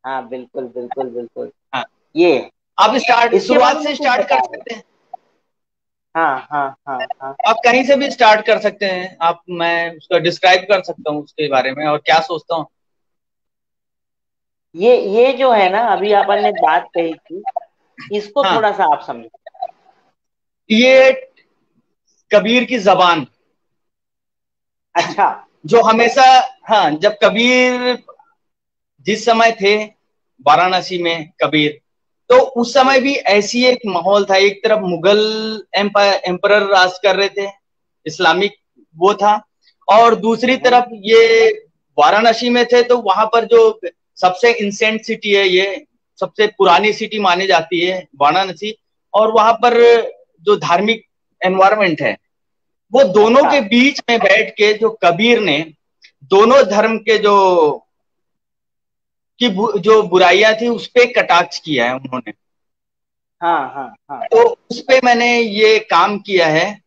हाँ बिल्कुल बिल्कुल बिल्कुल। हाँ, ये आप स्टार्ट, इसके बारे शुरुआत में से कुछ स्टार्ट कर बता रहे। सकते हैं। हाँ हाँ हाँ हाँ। आप कहीं से भी स्टार्ट कर सकते हैं आप, मैं उसका डिस्क्राइब कर सकता हूँ उसके बारे में और क्या सोचता हूँ। ये जो है ना, अभी अपन ने बात कही थी, इसको हाँ, थोड़ा सा आप समझो। ये कबीर की जबान, अच्छा। जो हमेशा, हाँ, जब कबीर जिस समय थे वाराणसी में कबीर, तो उस समय भी ऐसी एक माहौल था। एक तरफ मुगल एम्पायर एम्परर राज कर रहे थे, इस्लामिक वो था, और दूसरी तरफ ये वाराणसी में थे। तो वहां पर जो सबसे इंसेंट सिटी है, ये सबसे पुरानी सिटी मानी जाती है वाराणसी, और वहां पर जो धार्मिक एनवायरमेंट है, वो दोनों अच्छा। के बीच में बैठ के जो कबीर ने दोनों धर्म के जो बुराइयां थी उस पे कटाक्ष किया है उन्होंने। हाँ हाँ हाँ। तो उस पे मैंने ये काम किया है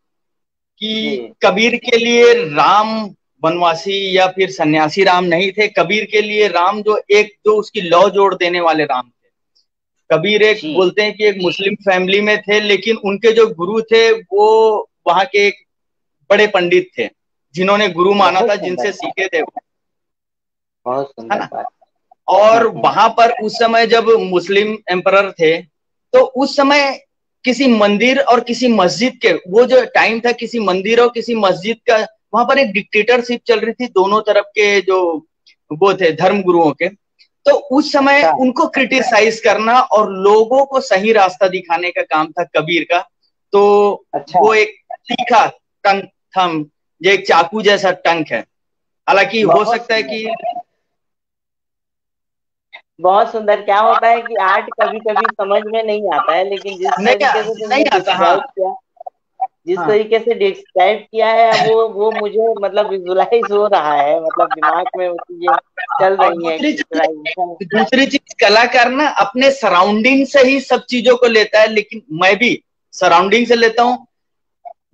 कि जी। कबीर के लिए राम वनवासी या फिर सन्यासी राम नहीं थे। कबीर के लिए राम जो उसकी लौ जोड़ देने वाले राम थे। कबीर एक जी। बोलते हैं कि एक मुस्लिम फैमिली में थे, लेकिन उनके जो गुरु थे वो वहां के एक बड़े पंडित थे, जिन्होंने गुरु माना बहुत था, सुंदर जिनसे बात। सीखे थे वो, बहुत है सुंदर ना। बात। और वहां पर उस समय जब मुस्लिम एम्परर थे, तो उस समय किसी मंदिर और किसी मस्जिद के, वो जो टाइम था किसी मंदिर और किसी मस्जिद का, वहां पर एक डिक्टेटरशिप चल रही थी दोनों तरफ के जो वो थे धर्म गुरुओं के। तो उस समय अच्छा। उनको क्रिटिसाइज करना और लोगों को सही रास्ता दिखाने का काम था कबीर का। तो अच्छा। वो एक तीखा टंक थम, जो एक चाकू जैसा टंक है। हालांकि हो बहुत सकता है सुंदर। कि बहुत सुंदर। क्या होता है कि आर्ट कभी कभी समझ में नहीं आता है, लेकिन जिस तरीके से नहीं तुमने आता। हाँ, डिस्क्राइब किया, जिस हाँ, तरीके से डिस्क्राइब किया है, वो मुझे मतलब विजुलाइज हो रहा है, मतलब दिमाग में वो चीजें चल और रही हैं, पिक्चराइजेशन। दूसरी चीज कलाकार ना अपने सराउंडिंग से ही सब चीजों को लेता है, लेकिन मैं भी सराउंडिंग से लेता हूँ।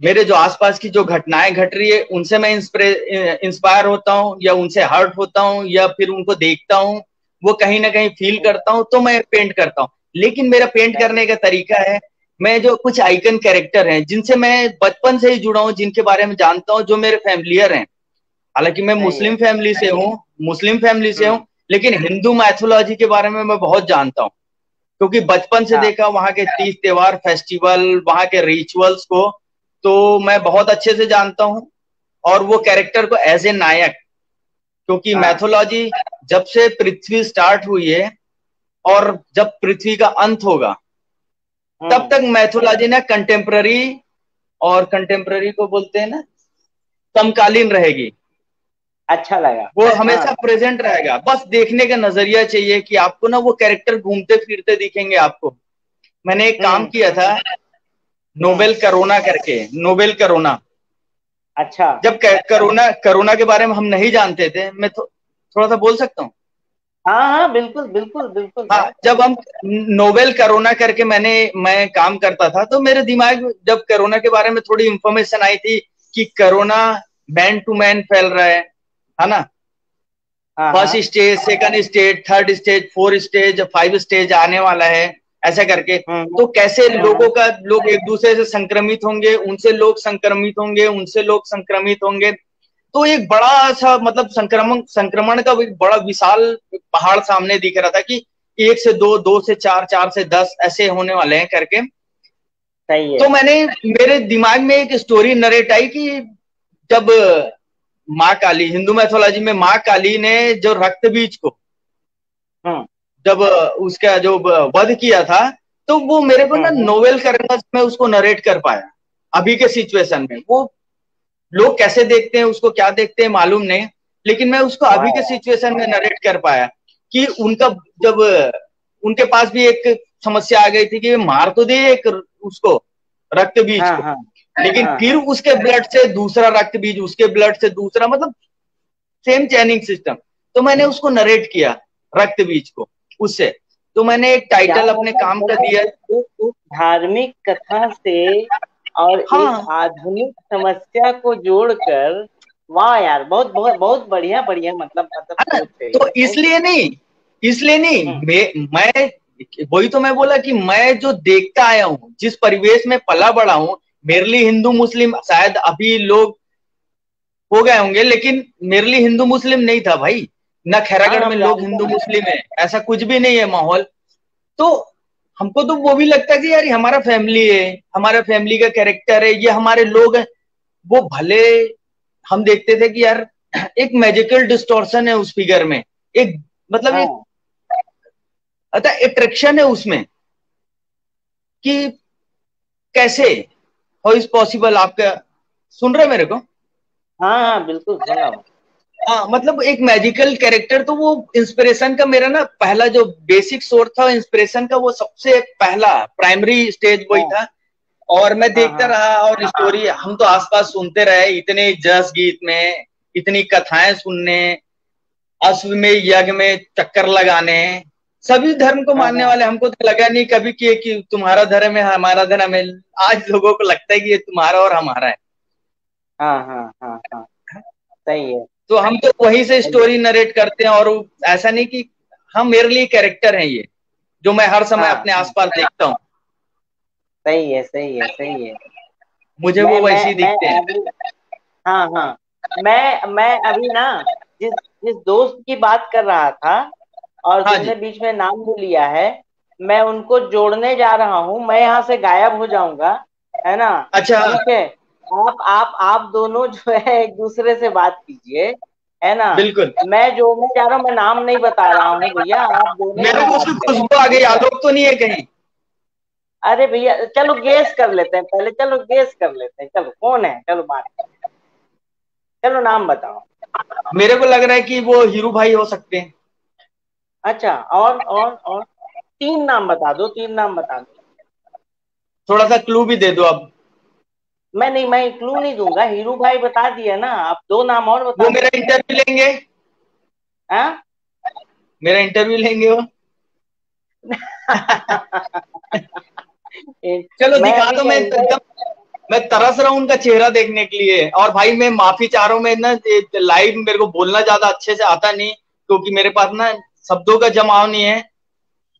मेरे जो आसपास की जो घटनाएं घट रही है उनसे मैं इंस्पायर होता हूँ, या उनसे हर्ट होता हूँ, या फिर उनको देखता हूँ, वो कहीं ना कहीं फील करता हूँ, तो मैं पेंट करता हूँ। लेकिन मेरा पेंट करने का तरीका है, मैं जो कुछ आइकन कैरेक्टर हैं जिनसे मैं बचपन से ही जुड़ा हूँ, जिनके बारे में जानता हूँ, जो मेरे फैमिलियर हैं। हालांकि मैं सही है। मुस्लिम फैमिली से हूँ, मुस्लिम फैमिली से हूँ, हम्म। लेकिन हिंदू मैथोलॉजी के बारे में मैं बहुत जानता हूँ, क्योंकि बचपन से हाँ देखा वहां के तीज त्योहार फेस्टिवल, वहां के रिचुअल्स को, तो मैं बहुत अच्छे से जानता हूँ। और वो कैरेक्टर को एज ए नायक, क्योंकि हाँ। मैथोलॉजी जब से पृथ्वी स्टार्ट हुई है और जब पृथ्वी का अंत होगा, तब हम्म। तक मैथोलॉजी ना कंटेम्प्ररी, और कंटेम्प्ररी को बोलते हैं ना समकालीन रहेगी। अच्छा लगा। वो हाँ। हमेशा प्रेजेंट रहेगा। बस देखने का नजरिया चाहिए कि आपको ना वो कैरेक्टर घूमते फिरते दिखेंगे आपको। मैंने एक काम किया था, हम्म। नोबेल करोना करके, नोबेल करोना। अच्छा। जब करोना करोना के बारे में हम नहीं जानते थे, मैं थोड़ा सा बोल सकता हूँ। हाँ हाँ बिल्कुल बिल्कुल बिल्कुल हाँ, यार। जब हम नोबेल करोना करके मैं काम करता था, तो मेरे दिमाग में जब कोरोना के बारे में थोड़ी इंफॉर्मेशन आई थी कि कोरोना मैन टू मैन फैल रहा है ना। हाँ फर्स्ट हाँ। Stage, second stage, third stage, fourth stage, five stage आने वाला है, ऐसा करके। हम्म। तो कैसे हम्म। लोग एक दूसरे से संक्रमित होंगे, उनसे लोग संक्रमित होंगे, उनसे लोग संक्रमित होंगे। तो एक बड़ा सा मतलब संक्रमण संक्रमण का एक बड़ा विशाल पहाड़ सामने दिख रहा था कि एक से दो, दो से चार, चार से 10 ऐसे होने वाले हैं करके। सही है। तो मेरे दिमाग में एक स्टोरी नरेट आई कि जब माँ काली, हिंदू मैथोलॉजी में माँ काली ने जो रक्त बीज को हम्म। जब उसका जो वध किया था, तो वो मेरे को ना हम्म। नोवेल करने में उसको नरेट कर पाया। अभी के सिचुएशन में वो लोग कैसे देखते हैं, उसको क्या देखते हैं मालूम नहीं, लेकिन मैं उसको अभी के वाह। सिचुएशन में नरेट कर पाया कि उनका जब उनके पास भी एक समस्या आ गई थी कि मार तो दे एक उसको रक्त बीज हाँ को, हाँ लेकिन हाँ फिर हाँ। उसके ब्लड से दूसरा रक्त बीज, उसके ब्लड से दूसरा, मतलब सेम चैनिंग सिस्टम। तो मैंने उसको नरेट किया, रक्त बीज को उससे। तो मैंने एक क्या टाइटल अपने मतलब काम का दिया। उस धार्मिक कथा से और एक हाँ आधुनिक समस्या को जोड़कर, वाह यार, बहुत बहुत बहुत बढ़िया बढ़िया, मतलब है ना। सोच है तो ये, बहुत इसलिए नहीं हम्म, मैं वही तो मैं बोला कि मैं जो देखता आया हूँ, जिस परिवेश में पला बड़ा हूँ, मेरे लिए हिंदू मुस्लिम शायद अभी लोग हो गए होंगे, लेकिन मेरे लिए हिंदू मुस्लिम नहीं था भाई। न हाँ खैरागढ़ में हम लोग जानते हिंदू हैं। मुस्लिम है, ऐसा कुछ भी नहीं है माहौल। तो हमको तो वो भी लगता है कि यार ये हमारा फैमिली है, हमारा फैमिली का कैरेक्टर है, ये हमारे लोग हैं। वो भले हम देखते थे कि यार एक मैजिकल डिस्टॉर्शन है उस फिगर में, एक मतलब एक हाँ अट्रैक्शन है उसमें कि कैसे, हाउ इज पॉसिबल। आपका सुन रहे मेरे को? हाँ हाँ बिल्कुल सुन रहा हूँ। हाँ मतलब एक मैजिकल कैरेक्टर। तो वो इंस्पिरेशन का मेरा ना पहला जो बेसिक सोर्स था इंस्पिरेशन का, वो सबसे पहला प्राइमरी स्टेज वही हाँ था। और मैं हाँ देखता हाँ रहा, और स्टोरी हम तो आसपास सुनते रहे, इतने जस गीत में इतनी कथाएं सुनने, अश्व में यज्ञ में चक्कर लगाने, सभी धर्म को हाँ मानने हाँ वाले। हमको तो लगा नहीं कभी कि तुम्हारा धर्म है हमारा धर्म है। आज लोगों को लगता है कि ये तुम्हारा और हमारा है। हाँ हाँ हाँ हाँ, सही है तो हम तो वहीं से सही है। स्टोरी नरेट करते हैं। और ऐसा नहीं कि हम, मेरे लिए कैरेक्टर है ये, जो मैं हर समय हाँ अपने हाँ, आसपास देखता हूँ। सही है सही है सही है। मुझे मैं वो मैं वैसे ही मैं दिखते हैं। अभी, हाँ हाँ, मैं अभी ना, जिस जिस दोस्त की बात कर रहा था और हाँ तुमने जी। बीच में नाम भी लिया है, मैं उनको जोड़ने जा रहा हूँ। मैं यहाँ से गायब हो जाऊंगा, है ना? अच्छा। ठीक है, आप दोनों जो है एक दूसरे से बात कीजिए, है ना? बिल्कुल। मैं जोड़ने जा रहा हूँ, मैं नाम नहीं बता रहा हूँ भैया, आप दोनों मेरे ही को बात उसकी करें, खुशबू आ गई, ठीक है? आलोक तो नहीं है कहीं? अरे भैया चलो गेस कर लेते हैं पहले, चलो गेस कर लेते हैं, चलो कौन है, चलो बात, चलो नाम बताओ। मेरे को लग रहा है कि वो हीरू भाई हो सकते हैं। अच्छा, और तीन नाम बता दो, तीन नाम बता दो। थोड़ा सा क्लू भी दे दो अब। मैं क्लू नहीं दूंगा, हीरू भाई बता दिया ना, आप दो नाम और वो बता दो। मेरा इंटरव्यू लेंगे? हाँ मेरा इंटरव्यू लेंगे वो? चलो मैं दिखा अभी दो, क्या मैं इंटर, एकदम मैं तरस रहा हूँ उनका चेहरा देखने के लिए। और भाई मैं माफी चाह रहा हूँ, मैं ना लाइव मेरे को बोलना ज्यादा अच्छे से आता नहीं, क्योंकि मेरे पास ना शब्दों का जमाव नहीं है।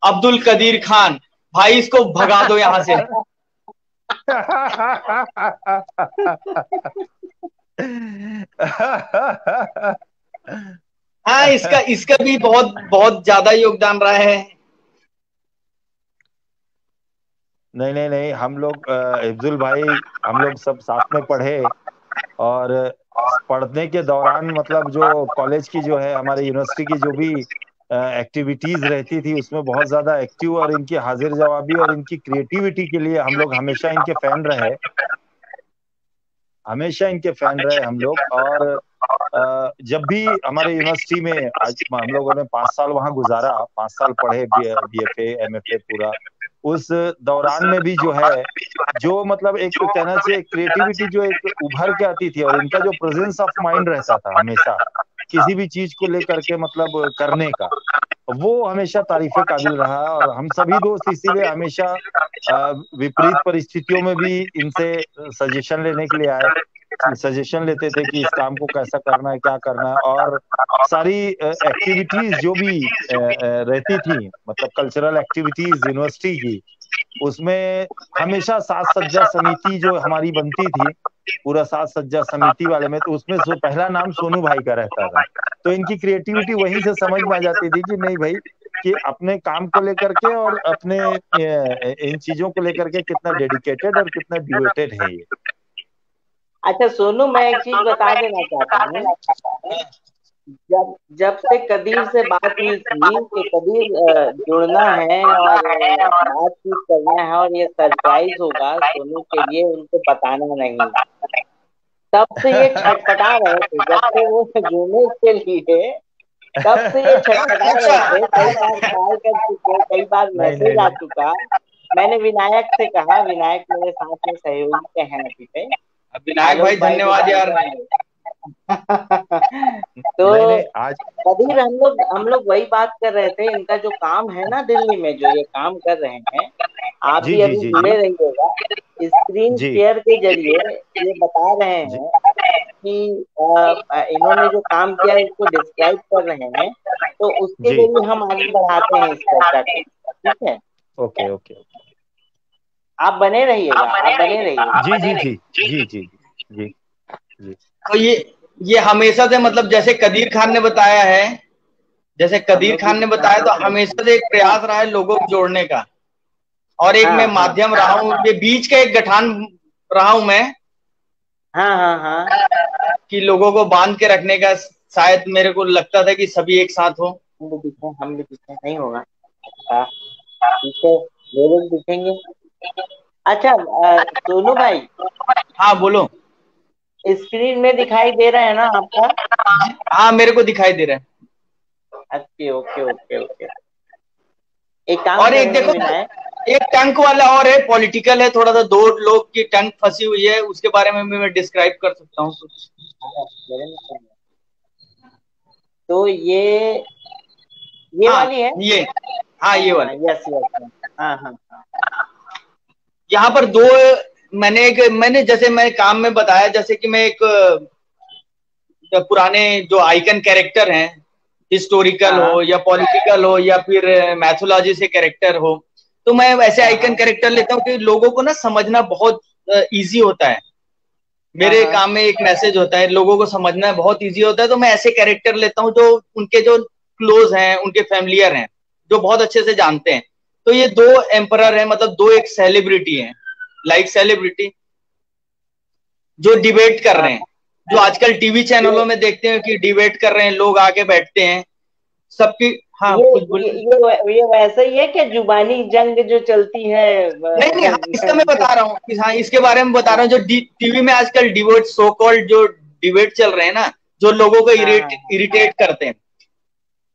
अब्दुल कदीर खान, भाई इसको भगा दो यहाँ से। हाँ, इसका इसका भी बहुत बहुत ज्यादा योगदान रहा है। नहीं नहीं नहीं, हम लोग इफ्जुल भाई, हम लोग सब साथ में पढ़े। और पढ़ने के दौरान मतलब जो कॉलेज की जो है, हमारे यूनिवर्सिटी की जो भी एक्टिविटीज रहती थी, उसमें बहुत ज्यादा एक्टिव, और इनकी हाजिर जवाबी और इनकी क्रिएटिविटी के लिए हम लोग हमेशा इनके फैन रहे, हमेशा इनके फैन रहे हम लोग। और जब भी हमारे यूनिवर्सिटी में, आज हम लोगों ने 5 साल वहां गुजारा, 5 साल पढ़े, बीएफए एमएफए पूरा। उस दौरान में भी जो है, जो मतलब एक कहना चाहिए क्रिएटिविटी जो एक उभर के आती थी, और इनका जो प्रेजेंस ऑफ माइंड रहता था हमेशा किसी भी चीज को लेकर के मतलब करने का, वो हमेशा तारीफे काबिल रहा। और हम सभी दोस्त इसीलिए हमेशा विपरीत परिस्थितियों में भी इनसे सजेशन लेने के लिए आए, सजेशन लेते थे कि इस काम को कैसा करना है, क्या करना है। और सारी एक्टिविटीज जो भी रहती थी, मतलब कल्चरल एक्टिविटीज यूनिवर्सिटी की, उसमें हमेशा साज सज्जा समिति जो हमारी बनती थी, पूरा साज सज्जा समिति वाले में, तो उसमें पहला नाम सोनू भाई का रहता था। तो इनकी क्रिएटिविटी वहीं से समझ में आ जाती थी कि नहीं भाई, कि अपने काम को लेकर के और अपने इन चीजों को लेकर के कितना डेडिकेटेड और कितना डिवोटेड है ये। अच्छा सोनू, मैं एक चीज बता देना चाहता हूँ। जब जब से कदीर से बात हुई थी कि कदीर जुड़ना है और बातचीत करना है और ये सरप्राइज होगा सोनू के लिए, उनको बताना नहीं, तब से ये छटपटा रहे थे, जब से वो जुड़ने के लिए, तब से ये छटपटा अच्छा। रहे थे, कई बार कॉल कर चुके, कई बार नहीं नहीं मैसेज आ नहीं, चुका। मैंने विनायक से कहा, विनायक मेरे साथ में सहयोगी के हैं अभी पे, विनायक भाई आलोक भाई भी धन्यवाद जानते यार। होंगे। तो नहीं नहीं, आज कबीर, हम लोग वही बात कर रहे थे, इनका जो काम है ना दिल्ली में, जो ये काम कर रहे हैं, आप जी भी जी अभी जी जी जुड़े रहिएगा। स्क्रीन जी शेयर के जरिए ये बता रहे जी। हैं कि इन्होंने जो काम किया है उसको डिस्क्राइब कर रहे हैं, तो उसके जी जरिए हम आगे बढ़ाते हैं इस चर्चा को। ठीक है, ओके ओके ओके। आप बने रहिएगा, आप बने रहिएगा। जी जी जी जी जी जी जी। तो ये हमेशा से, मतलब जैसे कदीर खान ने बताया है, जैसे हम कदीर लोग भी खान ने बताया, डिस्कशन तो करते हमेशा से एक हैं। प्रयास रहा है लोगों को जोड़ने का, और एक मैं हाँ हाँ माध्यम रहा हूँ, ये बीच का एक गठान रहा हूं मैं, हाँ हाँ हाँ। कि लोगों को बांध के रखने का। शायद मेरे को लगता था कि सभी एक साथ हो। हम भी दिखे नहीं होगा। अच्छा, ठीक है, वो लोग दिखेंगे। अच्छा, सोनू भाई, हाँ बोलो। स्क्रीन में दिखाई दे रहा है ना आपका? हाँ मेरे को दिखाई दे रहा है। Okay okay okay okay. एक काम और एक करेंगे देखो, विनायक। एक टंक वाला और है, पॉलिटिकल है थोड़ा सा, दो लोग की टंक फंसी हुई है, उसके बारे में भी मैं डिस्क्राइब कर सकता हूँ कुछ। मेरे में कौन है? तो ये हाँ वाली है। ये, हाँ ये हाँ, वाले। Yes yes. हाँ हाँ हाँ। यहाँ पर दो, मैंने जैसे मैं काम में बताया, जैसे कि मैं एक पुराने जो आइकन कैरेक्टर हैं, हिस्टोरिकल हाँ हो या पॉलिटिकल हो या फिर मैथोलॉजी से कैरेक्टर हो, तो मैं वैसे हाँ आइकन हाँ कैरेक्टर लेता हूँ कि लोगों को ना समझना बहुत इजी होता है। हाँ मेरे हाँ। काम में एक मैसेज होता है, लोगों को समझना बहुत इजी होता है, तो मैं ऐसे कैरेक्टर लेता हूँ जो उनके जो क्लोज हैं, उनके फैमिलियर हैं, जो बहुत अच्छे से जानते हैं। तो ये दो एम्परर है, मतलब दो एक सेलिब्रिटी है, लाइक सेलिब्रिटी, जो डिबेट कर रहे हैं, जो आजकल टीवी चैनलों ये में देखते हैं कि डिबेट कर रहे हैं, लोग आके बैठते हैं सबकी। हाँ ये कुछ बोल। ये वैसा ही है कि जुबानी जंग जो चलती है। नहीं नहीं, हाँ इसका मैं बता रहा हूँ कि, हाँ इसके बारे में बता रहा हूँ, जो टीवी में आजकल डिबेट, सो कॉल्ड जो डिबेट चल रहे हैं ना, जो लोगों को हाँ हाँ इरिटेट करते हैं।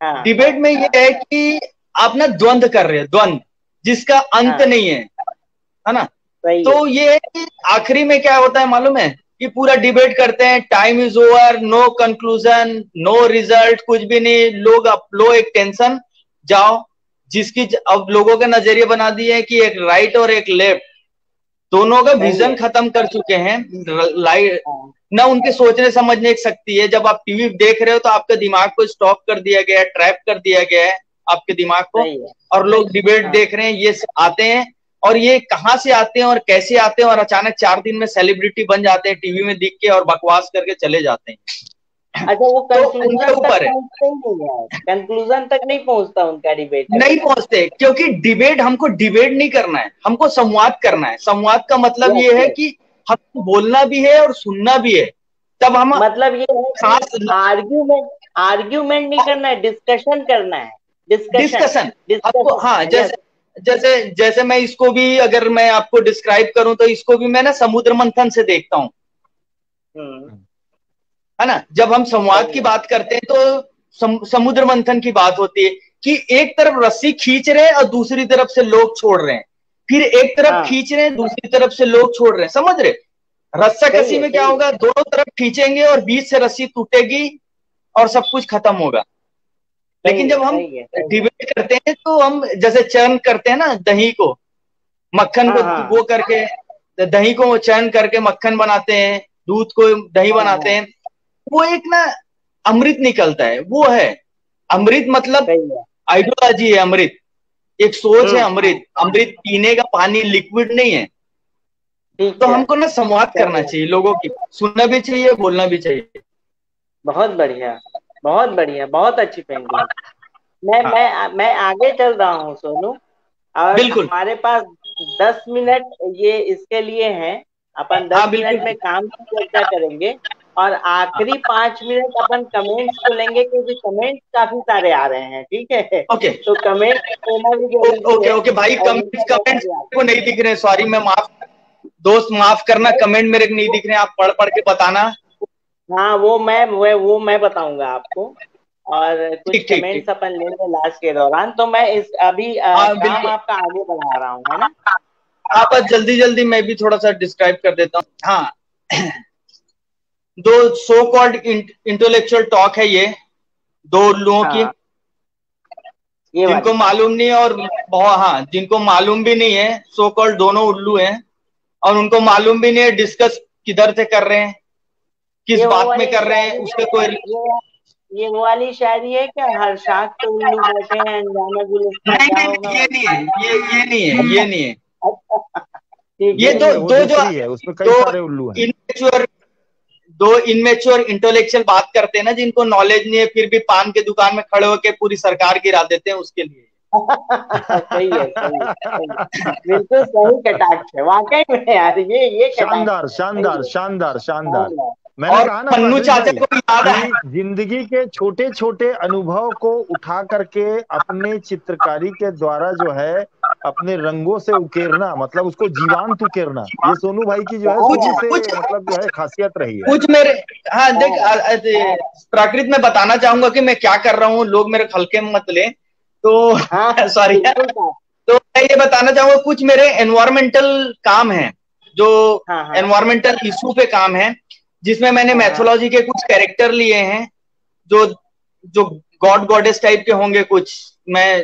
हाँ हाँ डिबेट में ये हाँ है कि आप ना द्वंद्व कर रहे हो, द्वंद्व जिसका अंत हाँ। नहीं है ना। सही है। तो ये है कि आखिरी में क्या होता है मालूम है, कि पूरा डिबेट करते हैं, time is over, no conclusion, no result, कुछ भी नहीं, लोग अब लो एक टेंशन जाओ, जिसकी अब लोगों के नजरिए बना दिए हैं कि एक राइट और एक लेफ्ट, दोनों का सही विजन है। खत्म कर चुके हैं। लाइट हाँ। ना उनके सोचने समझने की शक्ति है। जब आप टीवी देख रहे हो तो आपके दिमाग को स्टॉप कर दिया गया है, ट्रैप कर दिया गया है आपके दिमाग को, सही है। और लोग डिबेट हाँ। देख रहे हैं, ये आते हैं, और ये कहाँ से आते हैं और कैसे आते हैं, और अचानक 4 दिन में सेलिब्रिटी बन जाते हैं टीवी में दिख के, और बकवास करके चले जाते हैं। अच्छा, वो तो उनके कंक्लूजन तक ऊपर है, पहुंचते ही नहीं है, कंक्लूजन तक नहीं पहुंचता उनका डिबेट नहीं कभी। पहुंचते, क्योंकि डिबेट, हमको डिबेट नहीं करना है, हमको संवाद करना है। संवाद का मतलब यस ये है यस। कि हमको बोलना भी है और सुनना भी है, तब हम मतलब ये है कि सांस। आर्ग्यूमेंट आर्ग्यूमेंट नहीं करना है, डिस्कशन करना है। डिस्कशन। डिस्कशन, आपको, हाँ डिस्कशन, यस। जैसे जैसे जैसे मैं इसको भी, अगर मैं आपको डिस्क्राइब करूं, तो इसको भी मैं ना समुद्र मंथन से देखता हूँ, हम्म। है ना। जब हम संवाद सही की है। बात करते हैं तो समुद्र मंथन की बात होती है, कि एक तरफ रस्सी खींच रहे हैं और दूसरी तरफ से लोग छोड़ रहे हैं, फिर एक तरफ हाँ। खींच रहे हैं, दूसरी तरफ से लोग छोड़ रहे हैं, समझ रहे। रस्सा सही कसी है। में क्या सही है। होगा, दोनों तरफ खींचेंगे और बीच से रस्सी टूटेगी और सब कुछ खत्म होगा। सही लेकिन है। जब हम सही है। सही है। डिबेट करते हैं तो हम जैसे चर्न करते हैं ना दही को, मक्खन हाँ को हाँ वो करके, दही को चर्न करके मक्खन बनाते हैं, दूध को दही हाँ बनाते हाँ। हैं, वो एक ना अमृत निकलता है, वो है अमृत, मतलब सही है। आइडियोलॉजी है अमृत, एक सोच है हम्म। अमृत। अमृत पीने का पानी लिक्विड नहीं है। तो ठीक है। हमको ना संवाद करना चलिए, चाहिए, लोगों की सुनना भी चाहिए, बोलना भी चाहिए। बहुत बढ़िया, बहुत बढ़िया, बहुत अच्छी पेंटिंग। हाँ मैं आगे चल रहा हूँ सोनू। और बिल्कुल। हमारे पास 10 मिनट ये इसके लिए हैं। अपन हाँ 10 मिनट बिल्कुल। में काम की चर्चा करेंगे। और आखिरी 5 मिनट अपन कमेंट्स को लेंगे, क्योंकि कमेंट्स काफी सारे आ रहे हैं। ठीक है, ओके तो कमेंट लेना भी जरूरी ओके है, ओके भाई, और उनका कमेंट्स लेना कमेंट्स भी को नहीं दिख रहे, सॉरी, मैं माफ, दोस्त माफ करना, नहीं। कमेंट मेरे को नहीं दिख रहे, आप पढ़ पढ़ के बताना। हाँ, वो मैं बताऊंगा आपको। और कुछ ठीक ठीक ठीक। कमेंट्स अपन लेंगे लास्ट के दौरान। तो मैं इस अभी हाँ काम बिल्कुल। आपका आगे बढ़ा रहा हूँ, है ना? आप बस जल्दी जल्दी, मैं भी थोड़ा सा डिस्क्राइब कर देता हूँ। हाँ दो सो कॉल्ड इंटेलेक्चुअल टॉक है ये, दो उल्लुओं की, हाँ ये जिनको वाली। मालूम नहीं है और बहुत, हाँ, जिनको मालूम भी नहीं है, सो कॉल्ड दोनों उल्लू हैं और उनको मालूम भी नहीं है डिस्कस किधर से कर रहे हैं, किस ये वो बात में वाली कर रहे हैं, शायरी है उसके क्या? कोई। ये वो वाली शायरी है क्या, हर शाख पे उल्लू बैठे हैं अनजाने गुलिस्तां नहीं क्या नहीं होगा नहीं, ये वाली? नहीं है, ये नहीं है, ये नहीं है। ठीक ये है दो नहीं वो दो जो दूसरी है, उसमें कई दो सारे उल्लू हैं। इमेच्योर दो इनमेच्योर इंटेलेक्चुअल बात करते हैं ना, जिनको नॉलेज नहीं है, फिर भी पान के दुकान में खड़े होकर पूरी सरकार गिरा देते हैं, उसके लिए। सही है, सही है, सही है। बिल्कुल सही कटाक्ष है वाकई में यार, ये कटाक्ष शानदार है, शानदार सही है। शानदार शानदार। शानदार। मैंने और कहा ना पन्नू प्राकृत चाचा भाई को याद है। कि जिंदगी के छोटे छोटे अनुभव को उठा करके अपने चित्रकारी के द्वारा जो है अपने रंगों से उकेरना, मतलब उसको जीवांत उकेरना, ये सोनू भाई की जो है कुछ शुरू से कुछ मतलब जो है खासियत रही है। कुछ मेरे, हाँ देख, हाँ हाँ प्राकृत में बताना चाहूंगा कि मैं क्या कर रहा हूँ, लोग मेरे हल्के में मत ले तो। हाँ, सॉरी। बिल्कुल था। तो मैं ये बताना चाहूंगा, कुछ मेरे एनवायरमेंटल काम है, जो हाँ हाँ एनवायरमेंटल इशू पे काम है, जिसमें मैंने हाँ हाँ मैथोलॉजी के कुछ कैरेक्टर लिए हैं, जो जो गॉड गॉडेस टाइप के होंगे कुछ। मैं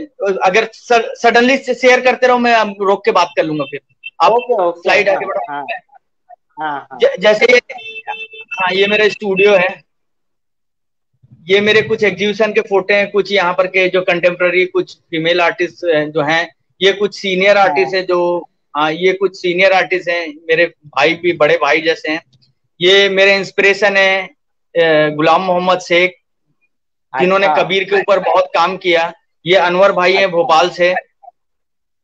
अगर सडनली शेयर करते रहो, मैं अब रोक के बात कर लूंगा, फिर आप ओके ओके, स्लाइड हाँ आगे बढ़ाओ। हाँ हाँ हाँ जैसे हाँ, ये मेरा स्टूडियो है, ये मेरे कुछ एग्जीबिशन के फोटो हैं, कुछ यहाँ पर के जो कंटेम्प्ररी कुछ फीमेल आर्टिस्ट जो हैं, ये कुछ सीनियर आर्टिस्ट हाँ। हैं जो, हाँ, ये कुछ सीनियर आर्टिस्ट हैं, मेरे भाई भी, बड़े भाई जैसे हैं। ये मेरे इंस्पिरेशन है गुलाम मोहम्मद शेख, जिन्होंने अच्छा, कबीर के ऊपर बहुत काम किया। ये अनवर भाई हैं अच्छा। भोपाल से,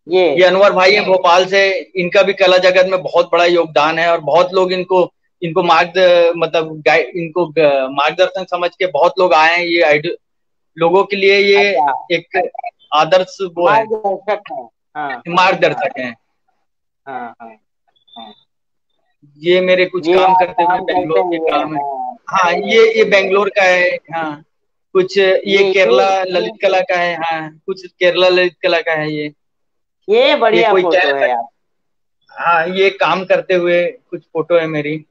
ये अनवर भाई हैं भोपाल से, इनका भी कला जगत में बहुत बड़ा योगदान है और बहुत लोग इनको इनको मतलब इनको मार्गदर्शन समझ के बहुत लोग आए हैं। ये लोगों के लिए ये अच्छा, एक आदर्श वो है, मार्गदर्शक है। हाँ हाँ मार्गदर्शक है। हाँ हाँ हाँ। ये मेरे कुछ ये काम आप करते हुए काम करते बेंगलोर के हुए, काम है। हाँ। हाँ, ये बेंगलोर का है। हाँ, कुछ ये केरला ललित कला का है। हाँ, कुछ केरला ललित कला का है ये। ये ये बढ़िया कोई कह फोटो है सकता, यार। हाँ, ये काम करते हुए कुछ फोटो है मेरी।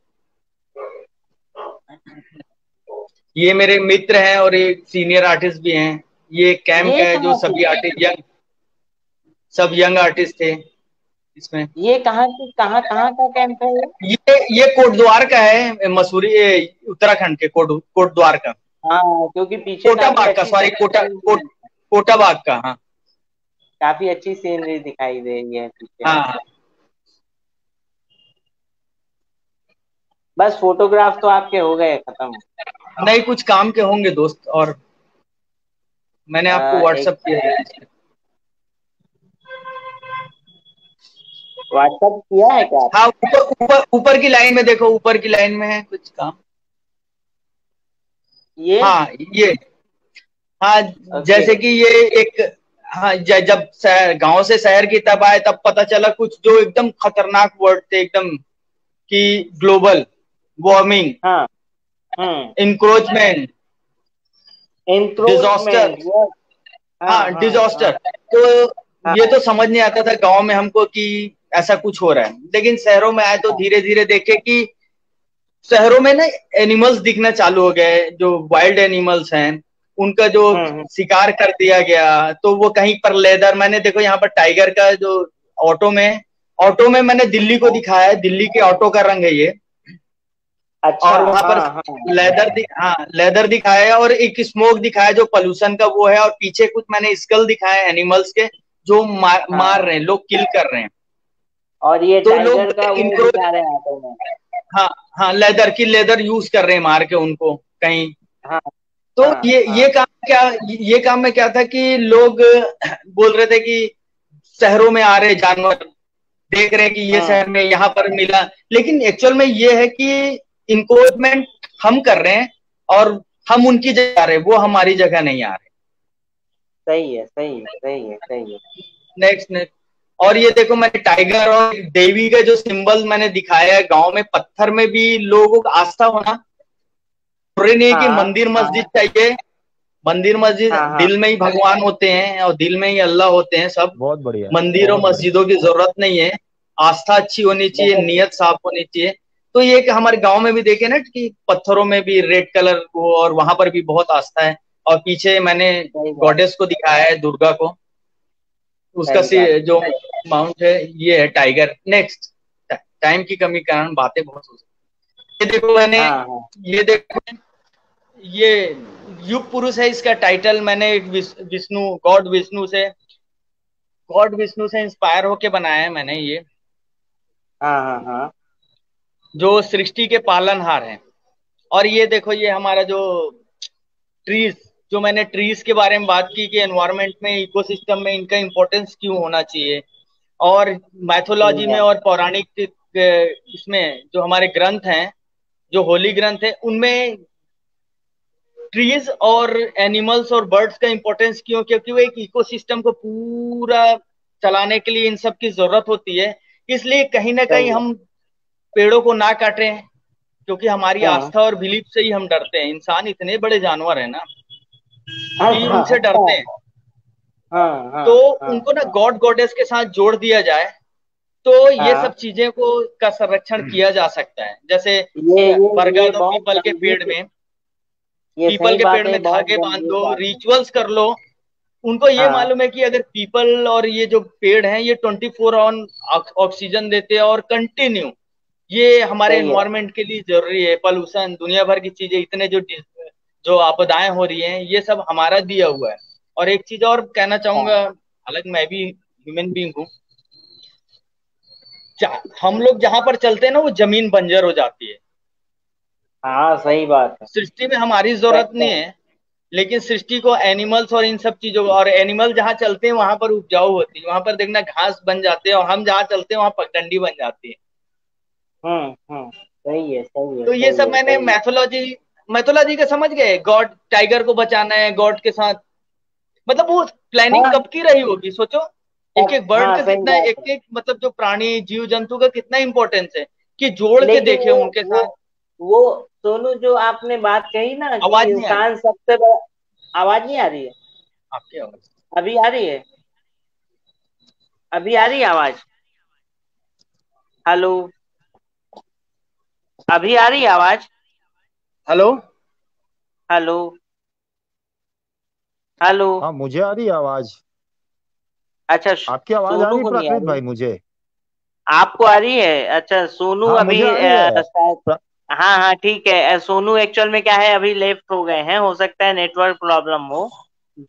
ये मेरे मित्र हैं और एक सीनियर आर्टिस्ट भी हैं। ये कैंप ये है जो कहाँ से सभी आर्टिस्ट सब यंग आर्टिस्ट थे इसमें। ये कहाँ से, कहाँ कहाँ का कैंप है ये? ये कोटद्वार का है, मसूरी, उत्तराखंड के कोटद्वार का, हाँ, क्योंकि पीछे कोटा काफी बाग का, अच्छी सॉरी, कोटा बाग का। हाँ काफी अच्छी सीनरी दिखाई दे रही है पीछे। हाँ बस फोटोग्राफ तो आपके हो गए खत्म। नहीं, कुछ काम के होंगे दोस्त, और मैंने आपको एक व्हाट्सअप किया है। व्हाट्सएप किया है क्या हाँ, आपने? ऊपर ऊपर ऊपर की लाइन में देखो, ऊपर की लाइन में है कुछ काम। ये हाँ, ये, हाँ, ओके। जैसे कि ये एक, हाँ, जब गांव से शहर की तब आए, तब पता चला कुछ जो एकदम खतरनाक वर्ड थे एकदम, कि ग्लोबल वार्मिंग, हाँ इंक्रोचमेंट, डिजास्टर। इंक्रोचमेंट। हाँ हाँ, हाँ हाँ डिजास्टर। तो हाँ ये तो समझ नहीं आता था गांव में हमको कि ऐसा कुछ हो रहा है, लेकिन शहरों में आए तो हाँ। धीरे धीरे देखे कि शहरों में ना एनिमल्स दिखना चालू हो गए, जो वाइल्ड एनिमल्स हैं, उनका जो हम्म। शिकार कर दिया गया। तो वो कहीं पर लेदर, मैंने देखो यहाँ पर टाइगर का जो ऑटो में मैंने दिल्ली को दिखाया है, दिल्ली के ऑटो का रंग है ये। अच्छा, और वहां पर हाँ हाँ लेदर दिखाया है और एक स्मोक दिखाया जो पोल्यूशन का वो है, और पीछे कुछ मैंने स्कल दिखाए एनिमल्स के, जो मार हाँ। रहे हैं, लोग किल कर रहे हैं। और ये तो लोग टाइगर का वो इनको, दिखा रहे हैं ऑटो में। हाँ हाँ, लेदर यूज कर रहे हैं मार के उनको कहीं। हाँ तो हाँ हाँ ये काम में क्या था कि लोग बोल रहे थे कि शहरों में आ रहे जानवर, देख रहे हैं कि ये हाँ। शहर में यहाँ पर मिला, लेकिन एक्चुअल में ये है कि इनक्रोचमेंट हम कर रहे हैं और हम उनकी जगह आ रहे हैं, वो हमारी जगह नहीं आ रहे। सही है, सही है, सही है, सही है। नेक्स्ट। और ये देखो, मैंने टाइगर और देवी का जो सिंबल मैंने दिखाया है, गांव में पत्थर में भी लोगों को आस्था होना जरूरी नहीं है कि हाँ मंदिर हाँ मस्जिद चाहिए। मंदिर मस्जिद, हाँ हाँ दिल में ही भगवान होते हैं और दिल में ही अल्लाह होते हैं सब। बहुत बढ़िया, मंदिर और बहुत बढ़िया। मस्जिदों की जरूरत नहीं है। आस्था अच्छी होनी चाहिए, बहुत नियत साफ होनी चाहिए। तो ये कि हमारे गांव में भी देखे ना कि पत्थरों में भी रेड कलर को, और वहां पर भी बहुत आस्था है। और पीछे मैंने गॉडेस को दिखाया है, दुर्गा को, उसका जो माउंट है ये है टाइगर। नेक्स्ट, टाइम की कमी के कारण बातें बहुत हो सकती। ये देखो मैंने, ये देखो ये युग पुरुष है, इसका टाइटल मैंने विष्णु, गॉड विष्णु से इंस्पायर होके बनाया है मैंने ये। हाँ। जो सृष्टि के पालनहार हैं। और ये देखो ये हमारा जो ट्रीज, जो मैंने ट्रीज के बारे में बात की कि एनवायरनमेंट में, इकोसिस्टम में इनका इंपॉर्टेंस क्यों होना चाहिए। और मैथोलॉजी में और पौराणिक इसमें जो हमारे ग्रंथ हैं, जो होली ग्रंथ है, उनमें ट्रीज और एनिमल्स और बर्ड्स का इंपॉर्टेंस क्यों, क्योंकि वो एक इकोसिस्टम को पूरा चलाने के लिए इन सब की जरूरत होती है। इसलिए कहीं ना कहीं हम पेड़ों को ना काटें, क्योंकि हमारी आस्था और बिलीफ से ही हम डरते हैं। इंसान इतने बड़े जानवर है ना कि उनसे डरते हैं। तो उनको ना गॉड गॉडेस के साथ जोड़ दिया जाए तो ये सब चीजें को का संरक्षण किया जा सकता है। जैसे बरगद और पीपल के पेड़ में धागे बांध दो, रिचुअल्स कर लो। उनको ये मालूम है कि अगर पीपल और ये जो पेड़ हैं ये 24 ऑन ऑक्सीजन देते हैं और कंटिन्यू, ये हमारे एनवायरनमेंट के लिए जरूरी है। पॉल्यूशन, दुनिया भर की चीजें, इतने जो आपदाएं हो रही हैं, ये सब हमारा दिया हुआ है। और एक चीज और कहना चाहूंगा, हालांकि मैं भी ह्यूमन बीइंग हूँ, हम लोग जहां पर चलते हैं ना वो जमीन बंजर हो जाती है। हाँ सही बात है। सृष्टि में हमारी जरूरत नहीं है, लेकिन सृष्टि को एनिमल्स और इन सब चीजों, और एनिमल जहाँ चलते हैं वहां पर उपजाऊ होती है, वहां पर देखना घास बन जाते हैं, और हम जहाँ चलते हैं वहां पगडंडी बन जाती है। सही है सही है। तो ये सब मैंने मैथोलॉजी का समझ गए। गॉड टाइगर को बचाना है गॉड के साथ, मतलब वो प्लानिंग कब की रही होगी सोचो। एक एक बर्ड का कितना, एक एक मतलब जो प्राणी जीव जंतु का कितना इंपॉर्टेंस है कि जोड़ के देखे उनके साथ। वो सोनू जो आपने बात कही ना कि इंसान सबसे बड़ा, आवाज नहीं आ रही है आपकी? आवाज अभी आ रही है? अभी आ रही है आवाज? हेलो, अभी आ रही है आवाज? Hello hello hello. हाँ मुझे आ रही है आवाज। अच्छा, आपकी आवाज आ रही है प्राकृत भाई? मुझे आपको आ रही है? अच्छा सोनू हाँ, अभी मुझे आ रही है। शायद, हाँ ठीक है। सोनू एक्चुअल में क्या है, अभी लेफ्ट हो गए हैं, हो सकता है नेटवर्क प्रॉब्लम हो,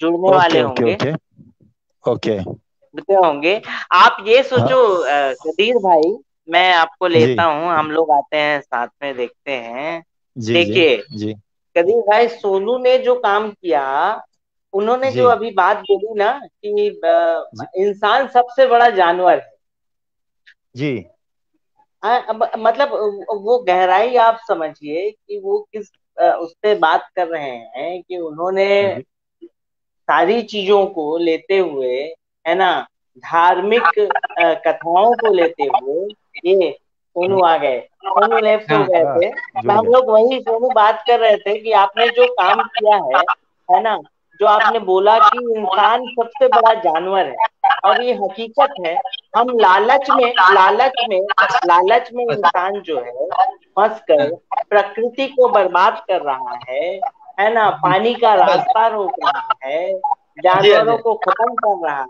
जुड़ने वाले होंगे। ओके होंगे। आप ये सोचो कदीर भाई, मैं आपको लेता जी हूँ, हम लोग आते हैं साथ में, देखते हैं। जी जी देखिए जी कदीर भाई, सोनू ने जो काम किया, उन्होंने जो जी अभी बात बोली ना कि जी इंसान सबसे बड़ा जानवर है। जी मतलब वो गहराई आप समझिए कि वो किस उससे बात कर रहे हैं कि उन्होंने जी सारी चीजों को लेते हुए, है ना, धार्मिक कथाओं को लेते हुए, ये सोनू आ गए, सोनू लेफ्ट हो गए थे, तो जुड़ हम गए। लोग वही सोनू बात कर रहे थे कि आपने जो काम किया है ना, जो आपने बोला कि इंसान सबसे बड़ा जानवर है, और ये हकीकत है। हम लालच में इंसान जो है फंस कर प्रकृति को बर्बाद कर रहा है ना, पानी का रास्ता रोक रहा है, जानवरों को खत्म कर रहा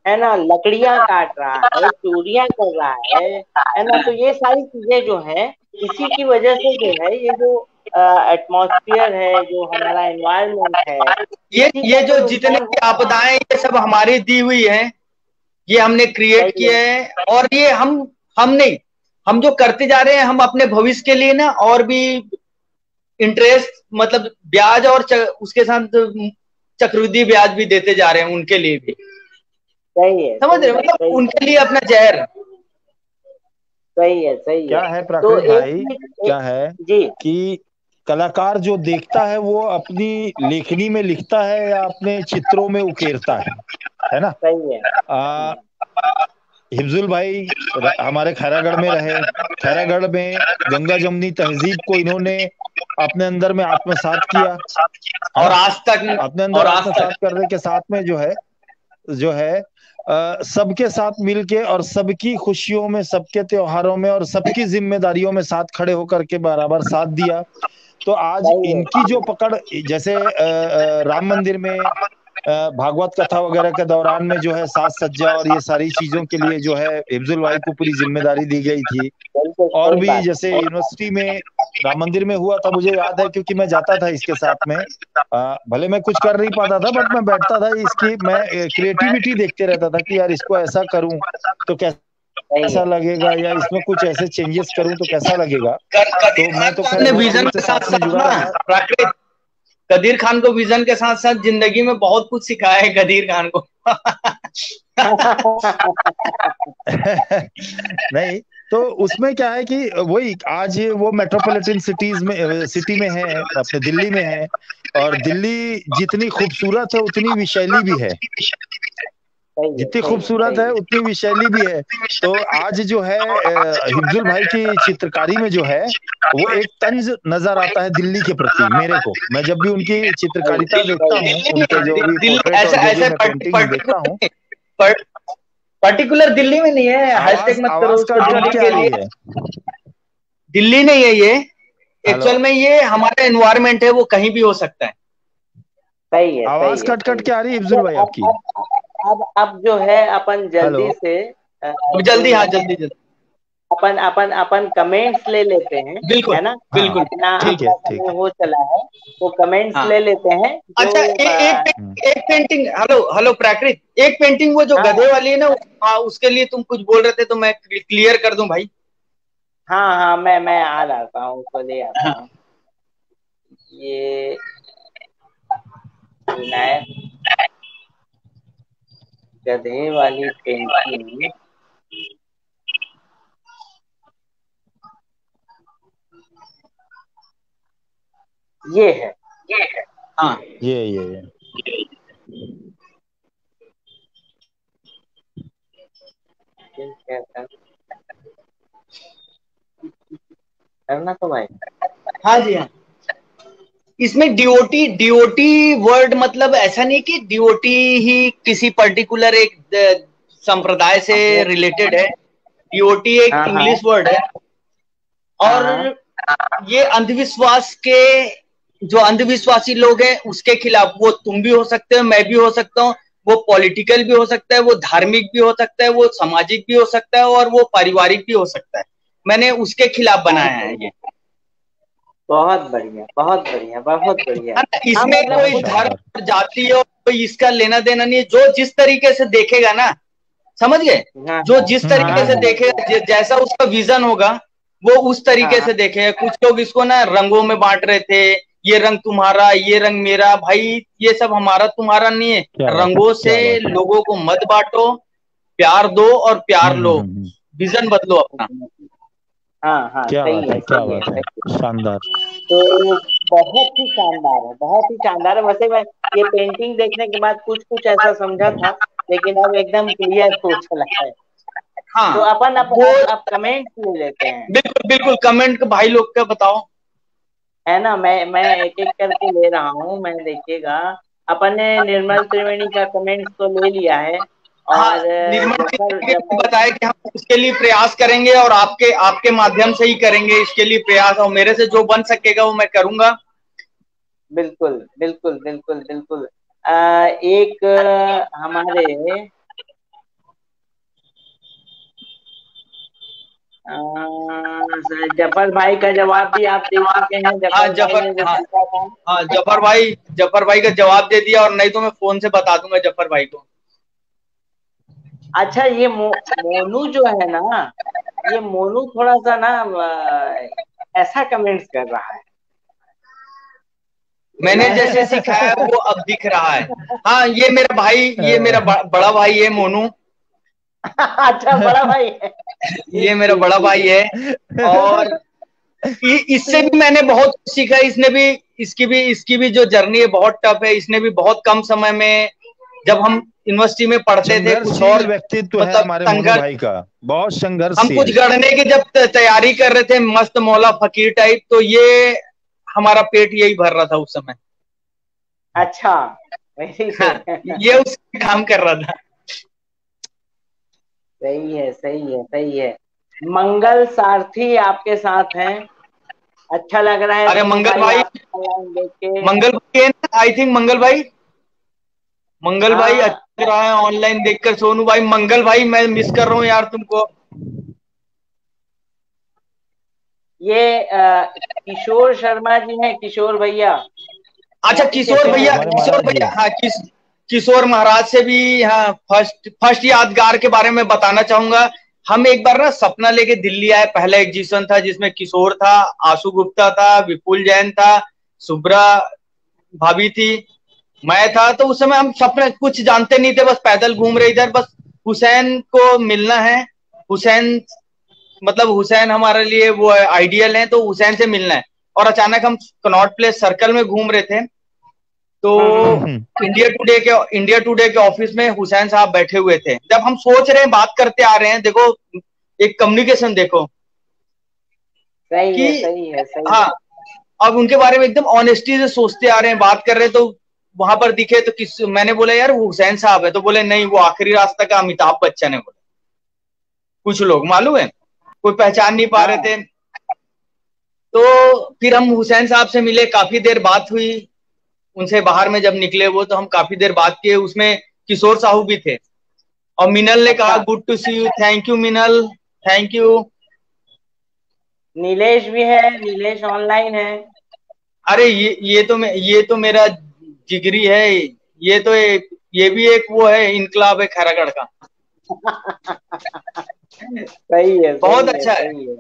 है ना, लकड़ियां काट रहा है, चोरियां कर रहा है ना। तो ये सारी चीजें जो है, इसी की वजह से जो है, ये जो एटमॉस्फेयर है, जो हमारा एनवायरनमेंट है, इसी ये का जो तो जितने नुकसान भी हो रहा है। आपदाएं ये सब हमारी दी हुई है, ये हमने क्रिएट सही किए है। हैं। और ये हम नहीं, हम जो करते जा रहे हैं, हम अपने भविष्य के लिए ना और भी इंटरेस्ट, मतलब ब्याज और उसके साथ चक्रवृद्धि ब्याज भी देते जा रहे हैं उनके लिए भी। सही है समझ रहे, मतलब सही उनके लिए अपना जहर। सही है सही क्या है। है तो प्राकृत एक भाई, चीज क्या है जी, कि कलाकार जो देखता है वो अपनी लेखनी में लिखता है या अपने चित्रों में उकेरता है ना। सही है। हिफ्जुल भाई हमारे खैरागढ़ में रहे, खैरागढ़ में गंगा जमुनी तहजीब को इन्होंने अपने अंदर में आत्मसात किया, है और ना। आज तक, अपने अंदर आत्मसात करने के साथ में जो है जो है सबके साथ मिलके और सबकी खुशियों में, सबके त्योहारों में और सबकी जिम्मेदारियों में साथ खड़े होकर के बराबर साथ दिया। तो आज सही है। इनकी जो पकड़, जैसे राम मंदिर में भागवत कथा वगैरह के दौरान में जो है साज सज्जा और ये सारी चीजों के लिए जो है हिफजुल भाई को पूरी जिम्मेदारी दी गई थी। बिल्कुल और सही भी बात जैसे यूनिवर्सिटी में राम मंदिर में हुआ था, मुझे याद है क्योंकि मैं जाता था इसके साथ में। भले मैं कुछ कर नहीं पाता था, बट मैं बैठता था, इसकी मैं क्रिएटिविटी देखते रहता था कि यार इसको ऐसा करूं तो सही कैसा है। लगेगा, या इसमें कुछ ऐसे चेंजेस करूं तो कैसा लगेगा। कदीर तो मैं खान तो को खैर अपने बहुत विजन शुरू के से साथ साथ में साथ जुड़ा ना, रहा। प्राकृत कदीर खान को विजन के साथ साथ जिंदगी में बहुत कुछ सिखाया है कदीर खान को। नहीं, तो उसमें क्या है कि वही आज वो मेट्रोपॉलिटन सिटी में है, अपने दिल्ली में है। और दिल्ली जितनी खूबसूरत है उतनी विषैली भी है, सही है, जितनी सही है, खूबसूरत सही है है। उतनी विषैली भी है। तो आज जो है हिफजुल भाई की चित्रकारी में जो है वो एक तंज नजर आता है दिल्ली के प्रति। मेरे को, मैं जब भी उनकी सही चित्रकारिता देखता सही है। हूँ, उनके जो भी दिल्ली पोर्ट्रेट ऐसा और जो भी ऐसे मैं पेंटिंग्स देखता हूँ। पर्टिकुलर दिल्ली में नहीं है, हैशटैग आवाज मत करो आवाज उसको काट काट दिल्ली के आ के रही लिए। है। दिल्ली नहीं है ये, हेलो, एक्चुअल में ये हमारा एनवायरमेंट है, वो कहीं भी हो सकता है। सही है, आवाज सही है, कट सही कट के है। आ रही है हिफजुल भाई अब आपकी। अब अब जो है अपन हेलो, जल्दी से अब जल्दी, हाँ जो जल्दी जल्दी, अपन अपन अपन कमेंट्स ले लेते हैं, बिल्कुल है ना। हाँ बिल्कुल, अपना ठीक है, अपना ठीक समय है। हो चला है, तो कमेंट्स हाँ। ले लेते हैं जो अच्छा, एक पेंटिंग, हेलो हेलो प्राकृत, एक पेंटिंग वो जो हाँ गधे वाली है ना, हाँ उसके लिए तुम कुछ बोल रहे थे तो मैं क्लियर कर दूं भाई। हाँ हाँ, मैं आ जाता हूँ, उसको ले आता हाँ, हूँ। ये विनायक गधे वाली पेंटिंग, ये है। हाँ, ये करना तो भाई। हाँ जी, हाँ। इसमें डीओटी डीओटी वर्ड मतलब ऐसा नहीं कि डीओटी ही किसी पर्टिकुलर एक संप्रदाय से अपने रिलेटेड है। डीओटी एक हाँ हाँ इंग्लिश वर्ड है, हाँ और हाँ ये अंधविश्वास के, जो अंधविश्वासी लोग हैं उसके खिलाफ, वो तुम भी हो सकते हो, मैं भी हो सकता हूँ, वो पॉलिटिकल भी हो सकता है, वो धार्मिक भी हो सकता है, वो सामाजिक भी हो सकता है, और वो पारिवारिक भी हो सकता है। मैंने उसके खिलाफ बनाया है ये। बहुत बढ़िया, बहुत बढ़िया, बहुत बढ़िया। है ना? हाँ इसमें मतलब बहुत कोई कुछ धर्म शानदार। और जाति और कोई इसका लेना देना नहीं है। जो जिस तरीके से देखेगा ना, समझ गए, हाँ जो जिस हाँ हाँ तरीके से समझ गया। देखेगा, जैसा उसका विजन होगा वो उस हाँ तरीके हाँ से देखेगा। कुछ लोग इसको ना रंगों में बांट रहे थे, ये रंग तुम्हारा, ये रंग मेरा। भाई ये सब हमारा तुम्हारा नहीं है। क्या बात है, रंगों से क्या बात है। लोगों को मत बांटो, प्यार दो और प्यार लो, हम्म। विजन बदलो अपना। हाँ हाँ, क्या सही बात है, है, क्या सही है, बात है, सही है। शानदार। तो बहुत ही शानदार है, बहुत ही शानदार है। वैसे मैं ये पेंटिंग देखने के बाद कुछ कुछ ऐसा समझा था, लेकिन अब एकदम क्लियर हो चला है। हाँ, तो अपन वो अब कमेंट ले लेते हैं, बिल्कुल बिल्कुल, कमेंट भाई लोग का बताओ। है ना। मैं एक एक करके ले रहा हूँ, मैं देखिएगा। अपन ने निर्मल त्रिवेणी का कमेंट्स तो ले लिया है, हाँ, और निर्मल जफर जी ने जफर बताया कि हम उसके लिए प्रयास करेंगे, और आपके आपके माध्यम से ही करेंगे इसके लिए प्रयास, और मेरे से जो बन सकेगा वो मैं करूंगा। बिल्कुल बिल्कुल बिल्कुल बिल्कुल। एक हमारे जफर भाई का जवाब भी आप दे चुके हैं। हाँ जफर भाई जफर, ने जो हाँ पूछा था, हाँ, जफर भाई का जवाब दे दिया, और नहीं तो मैं फोन से बता दूंगा जफर भाई को। अच्छा ये मोनू जो है ना, ये मोनू थोड़ा सा ना ऐसा कमेंट्स कर रहा है। मैंने जैसे सिखाया वो अब दिख रहा है। हाँ, ये मेरा भाई, ये मेरा बड़ा भाई है मोनू। अच्छा, बड़ा भाई है। ये ठीक मेरा ठीक बड़ा ठीक। भाई है, और इससे भी मैंने बहुत कुछ सीखा। इसने भी, इसकी भी जो जर्नी है बहुत टफ है। इसने भी बहुत कम समय में, जब हम यूनिवर्सिटी में पढ़ते थे कुछ संघर्षशील और, व्यक्तित्व है मतलब हमारे मोनू संघर्ष, भाई का, बहुत हम कुछ संघर्षशील। गढ़ने की जब तैयारी कर रहे थे, मस्त मौला फकीर टाइप, तो ये हमारा पेट यही भर रहा था उस समय। अच्छा हाँ, ये उस काम कर रहा था। सही है, सही है, सही है। मंगल सारथी आपके साथ हैं। अच्छा लग रहा है अरे सोनू मंगल भाई भाई, आपको ऑनलाइन देख के। मंगल भाई है ना, आई थिंक मंगल भाई, मंगल भाई हाँ, अच्छा रहा है ऑनलाइन देखकर। सोनू भाई, मंगल भाई मैं मिस कर रहा हूँ यार तुमको। ये किशोर शर्मा जी हैं, किशोर भैया। अच्छा काफी किशोर कहते हैं भैया, हमारे किशोर महाराज जी। भैया, हाँ किशोर महाराज से भी, हाँ, फर्स्ट फर्स्ट यादगार के बारे में बताना चाहूंगा। हम एक बार ना सपना लेके दिल्ली आए, पहला एग्जीबिशन था जिसमें किशोर था, आशु गुप्ता था, विपुल जैन था, शुभ्रा भाभी थी, मैं था। तो उस समय हम सपना कुछ जानते नहीं थे, बस पैदल घूम रहे इधर, बस हुसैन को मिलना है, हुसैन मतलब हुसैन हमारे लिए वो आइडियल है, तो हुसैन से मिलना है। और अचानक हम कनॉट प्लेस सर्कल में घूम रहे थे, तो हम्म। इंडिया टुडे के ऑफिस में हुसैन साहब बैठे हुए थे। जब हम सोच रहे हैं, बात करते आ रहे हैं, देखो एक कम्युनिकेशन देखो सही है, कि, सही है, सही हाँ, है। अब उनके बारे में एकदम ऑनेस्टी से सोचते आ रहे हैं, बात कर रहे हैं, तो वहां पर दिखे तो किस, मैंने बोला यार वो हुसैन साहब है, तो बोले नहीं वो आखिरी रास्ता का अमिताभ बच्चन है। बोले कुछ लोग मालूम है, कोई पहचान नहीं पा रहे हाँ, थे। तो फिर हम हुसैन साहब से मिले, काफी देर बात हुई उनसे। बाहर में जब निकले वो, तो हम काफी देर बात किए, उसमें किशोर साहू भी थे। और मिनल ने कहा अच्छा। Good to see you, thank you Minal, thank you. Nilesh भी है, नीलेश ऑनलाइन है। अरे ये तो मेरा जिगरी है, ये भी एक वो है, इनकलाब है खैरागढ़ का। सही है, बहुत सही है, अच्छा है। सही है,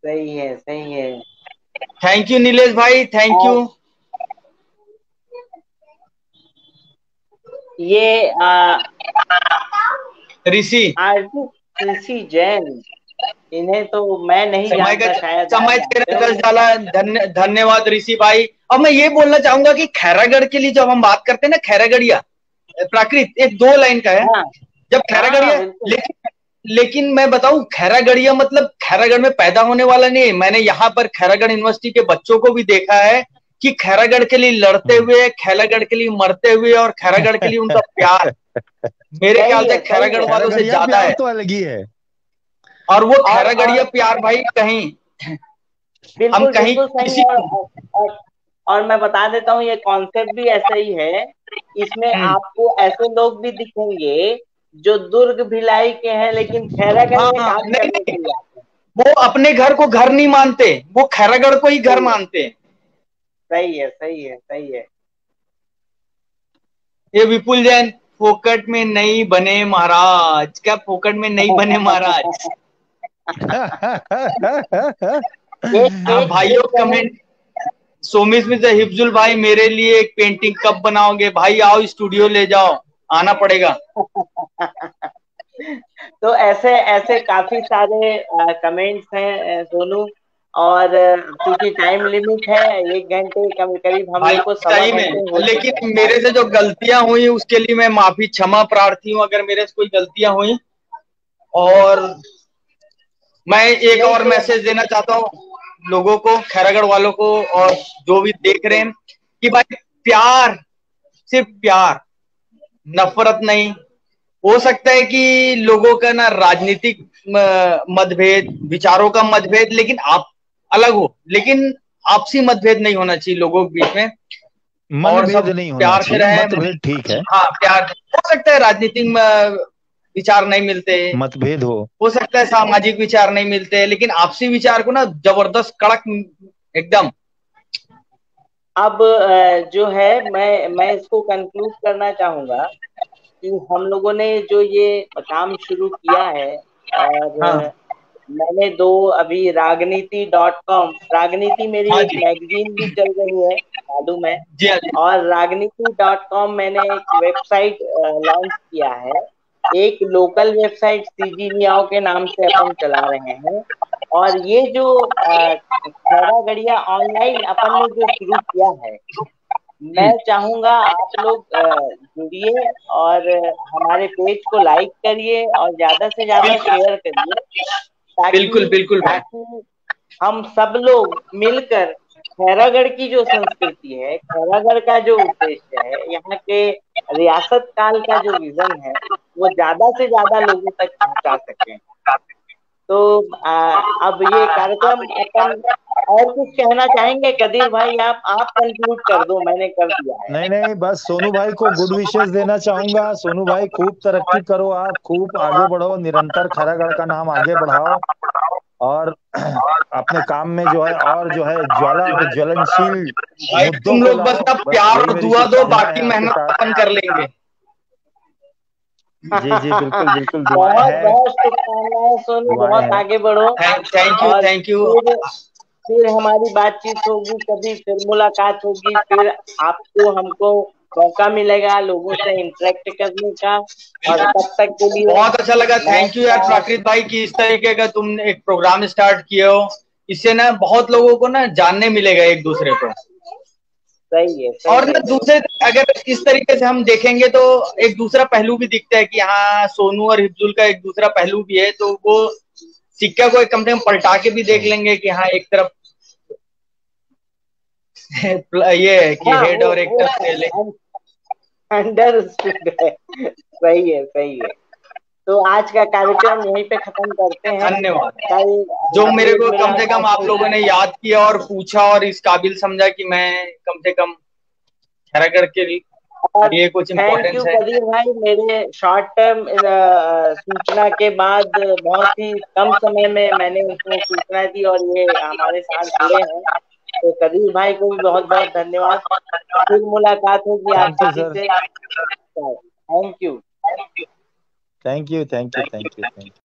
सही है, सही है। थैंक यू नीलेश भाई, थैंक यू। और ये ऋषि, आरती ऋषि जैन, इन्हें तो मैं नहीं समय का जानता, शायद आप समय जानते तेरा रस होंगे। डाला, धन्यवाद ऋषि भाई। अब मैं ये बोलना चाहूंगा कि खैरागढ़ के लिए जब हम बात करते हैं ना, खैरागढ़िया प्राकृत एक दो लाइन का है। हाँ, जब हाँ, हाँ, खैरागढ़िया, बिल्कुल। लेकिन मैं बताऊं, खैरागढ़िया मतलब खैरागढ़ में पैदा होने वाला नहीं है। मैंने यहाँ पर खैरागढ़ यूनिवर्सिटी के बच्चों को भी देखा है कि खैरागढ़ के लिए लड़ते हुए, खैरागढ़ के लिए मरते हुए, और खैरागढ़ के लिए उनका प्यार मेरे ख्याल सही से है, सही खैरागढ़ है। वालों से खैरागढ़िया ज्यादा प्यार है। तो अलग ही है। और वो और खैरागढ़िया प्यार भाई कहीं, हम बिल्कुल, कहीं बिल्कुल सही किसी, है। और मैं बता देता हूँ, ये कॉन्सेप्ट भी ऐसा ही है। इसमें आपको ऐसे लोग भी दिखेंगे जो दुर्ग भिलाई के हैं, लेकिन खैरागढ़ हाँ में हाँ, काम नहीं करने के नहीं, लिए आते हैं। वो अपने घर को घर नहीं मानते, वो खैरागढ़ को ही घर सही है, मानते हैं। सही है, सही है, सही है। ये विपुल जैन, फोकट में नहीं बने महाराज, क्या फोकट में नहीं बने महाराज। एक हाँ एक एक भाइयों कमेंट। कमेंट, सोमित मित्र हिफजुल भाई मेरे लिए एक पेंटिंग कब बनाओगे भाई, आओ स्टूडियो ले जाओ, आना पड़ेगा। तो ऐसे ऐसे काफी सारे कमेंट्स हैं सोनू। और चूंकि टाइम लिमिट है, 1 घंटे कम करीब, हम भाई लोग को सवा सही घंटे में, हो चुका लेकिन है बात मेरे से जो करते हैं। गलतियां हुई उसके लिए मैं माफी क्षमा प्रार्थी हूँ, अगर मेरे से कोई गलतियां हुई। और मैं एक नहीं और तो मैसेज देना चाहता हूँ लोगों को, खैरागढ़ वालों को, और जो भी देख रहे बिल्कुल। हैं, कि भाई प्यार, सिर्फ प्यार, नफरत नहीं। हो सकता है कि लोगों का ना राजनीतिक मतभेद, विचारों का मतभेद, लेकिन आप अलग हो, लेकिन आपसी मतभेद नहीं होना चाहिए लोगों के बीच में। और मनभेद सब नहीं होना प्यार से चाहिए, रहे। मतभेद ठीक है। हाँ प्यार, हो सकता है राजनीतिक विचार नहीं मिलते, मतभेद हो सकता है सामाजिक विचार नहीं मिलते, लेकिन आपसी विचार को ना जबरदस्त कड़क एकदम। अब जो है, मैं इसको कंक्लूड करना चाहूंगा कि हम लोगों ने जो ये काम शुरू किया है, और हाँ मैंने दो अभी रागनीति.com, रागनीति मेरी हाँ एक जी, मैगजीन भी चल रही है, मालूम है। जी हाँ जी, और रागनीति.com मैंने एक वेबसाइट लॉन्च किया है। एक लोकल वेबसाइट सीजी मियाओ के नाम से अपन चला रहे हैं। और ये जो खैरा गड़िया ऑनलाइन अपन ने जो शुरू किया है, मैं चाहूंगा आप लोग जुड़िए, और हमारे पेज को लाइक करिए और ज्यादा से ज्यादा बिल्कुल शेयर करिए, ताकि बिल्कुल बिल्कुल भाई, ताकि हम सब लोग मिलकर खैरागढ़ की जो संस्कृति है, खैरागढ़ का जो उद्देश्य है, यहाँ के रियासत काल का जो विजन है, वो ज्यादा से ज्यादा लोगों तक पहुंचा सके। तो अब ये कार्यक्रम अपन और कुछ कहना चाहेंगे कदीर भाई? आप कंक्लूड कर दो, मैंने कर दिया है। नहीं नहीं, बस सोनू भाई को गुड विशेस देना चाहूंगा। सोनू भाई खूब तरक्की करो, आप खूब आगे बढ़ो, निरंतर खैरागढ़ का नाम आगे बढ़ाओ और अपने काम में जो है और जो है ज्वलनशील भाई मुद्दों तुम को लोग बस लाओ। अब बस प्यार यही और मेरी दुआ दो, शुभकामनाएं बाकी हैं आपके मेहनत साथ। अपन कर लेंगे। जी जी, बिल्कुल बिल्कुल, दुआएं बहुत हैं, बहुत शुभकामनाएं सोनू, दुआएं बहुत हैं। आगे बढ़ो। थैंक यू, और थैंक यू। फिर हमारी बातचीत होगी, कभी फिर मुलाकात होगी, फिर आपको हमको मौका मिलेगा लोगों से इंटरेक्ट करने का। और तब तक के लिए बहुत अच्छा लगा, थैंक यू यार नमस्कार। प्राकृत भाई की इस तरीके का तुमने एक प्रोग्राम स्टार्ट किए हो। इससे ना बहुत लोगों को ना जानने मिलेगा एक दूसरे को। सही है, और सही ना है। दूसरे, अगर इस तरीके से हम देखेंगे तो एक दूसरा पहलू भी दिखता है कि हाँ सोनू और हिफजुल का एक दूसरा पहलू भी है, तो वो सिक्का को एक कम से कम पलटा के भी देख लेंगे कि हाँ एक तरफ ये है कि हाँ, हेड और एक वो तरफ टेल है। अंडरस्टूड है। सही है, सही है। तो आज का कार्यक्रम यहीं पे खत्म करते हैं। धन्यवाद। कल जो मेरे फिर को कम से कम मुलाकात आप लोगों होगी। ने याद किया और पूछा और इस काबिल समझा कि मैं कम से कम खैरागढ़ के और लिए कुछ थैंक इम्पोर्टेंस यू है। कदीर भाई, मेरे शॉर्ट टर्म सूचना के बाद बहुत ही कम समय में मैंने उसको सूचना दी और ये हमारे साथ जुड़े हैं। तो कदीर भाई को भी बहुत बहुत धन्यवाद। फिर मुलाकात होगी आप थैंक यू सभी सर, से। Thank you. Thank you, thank you, thank you, thank you.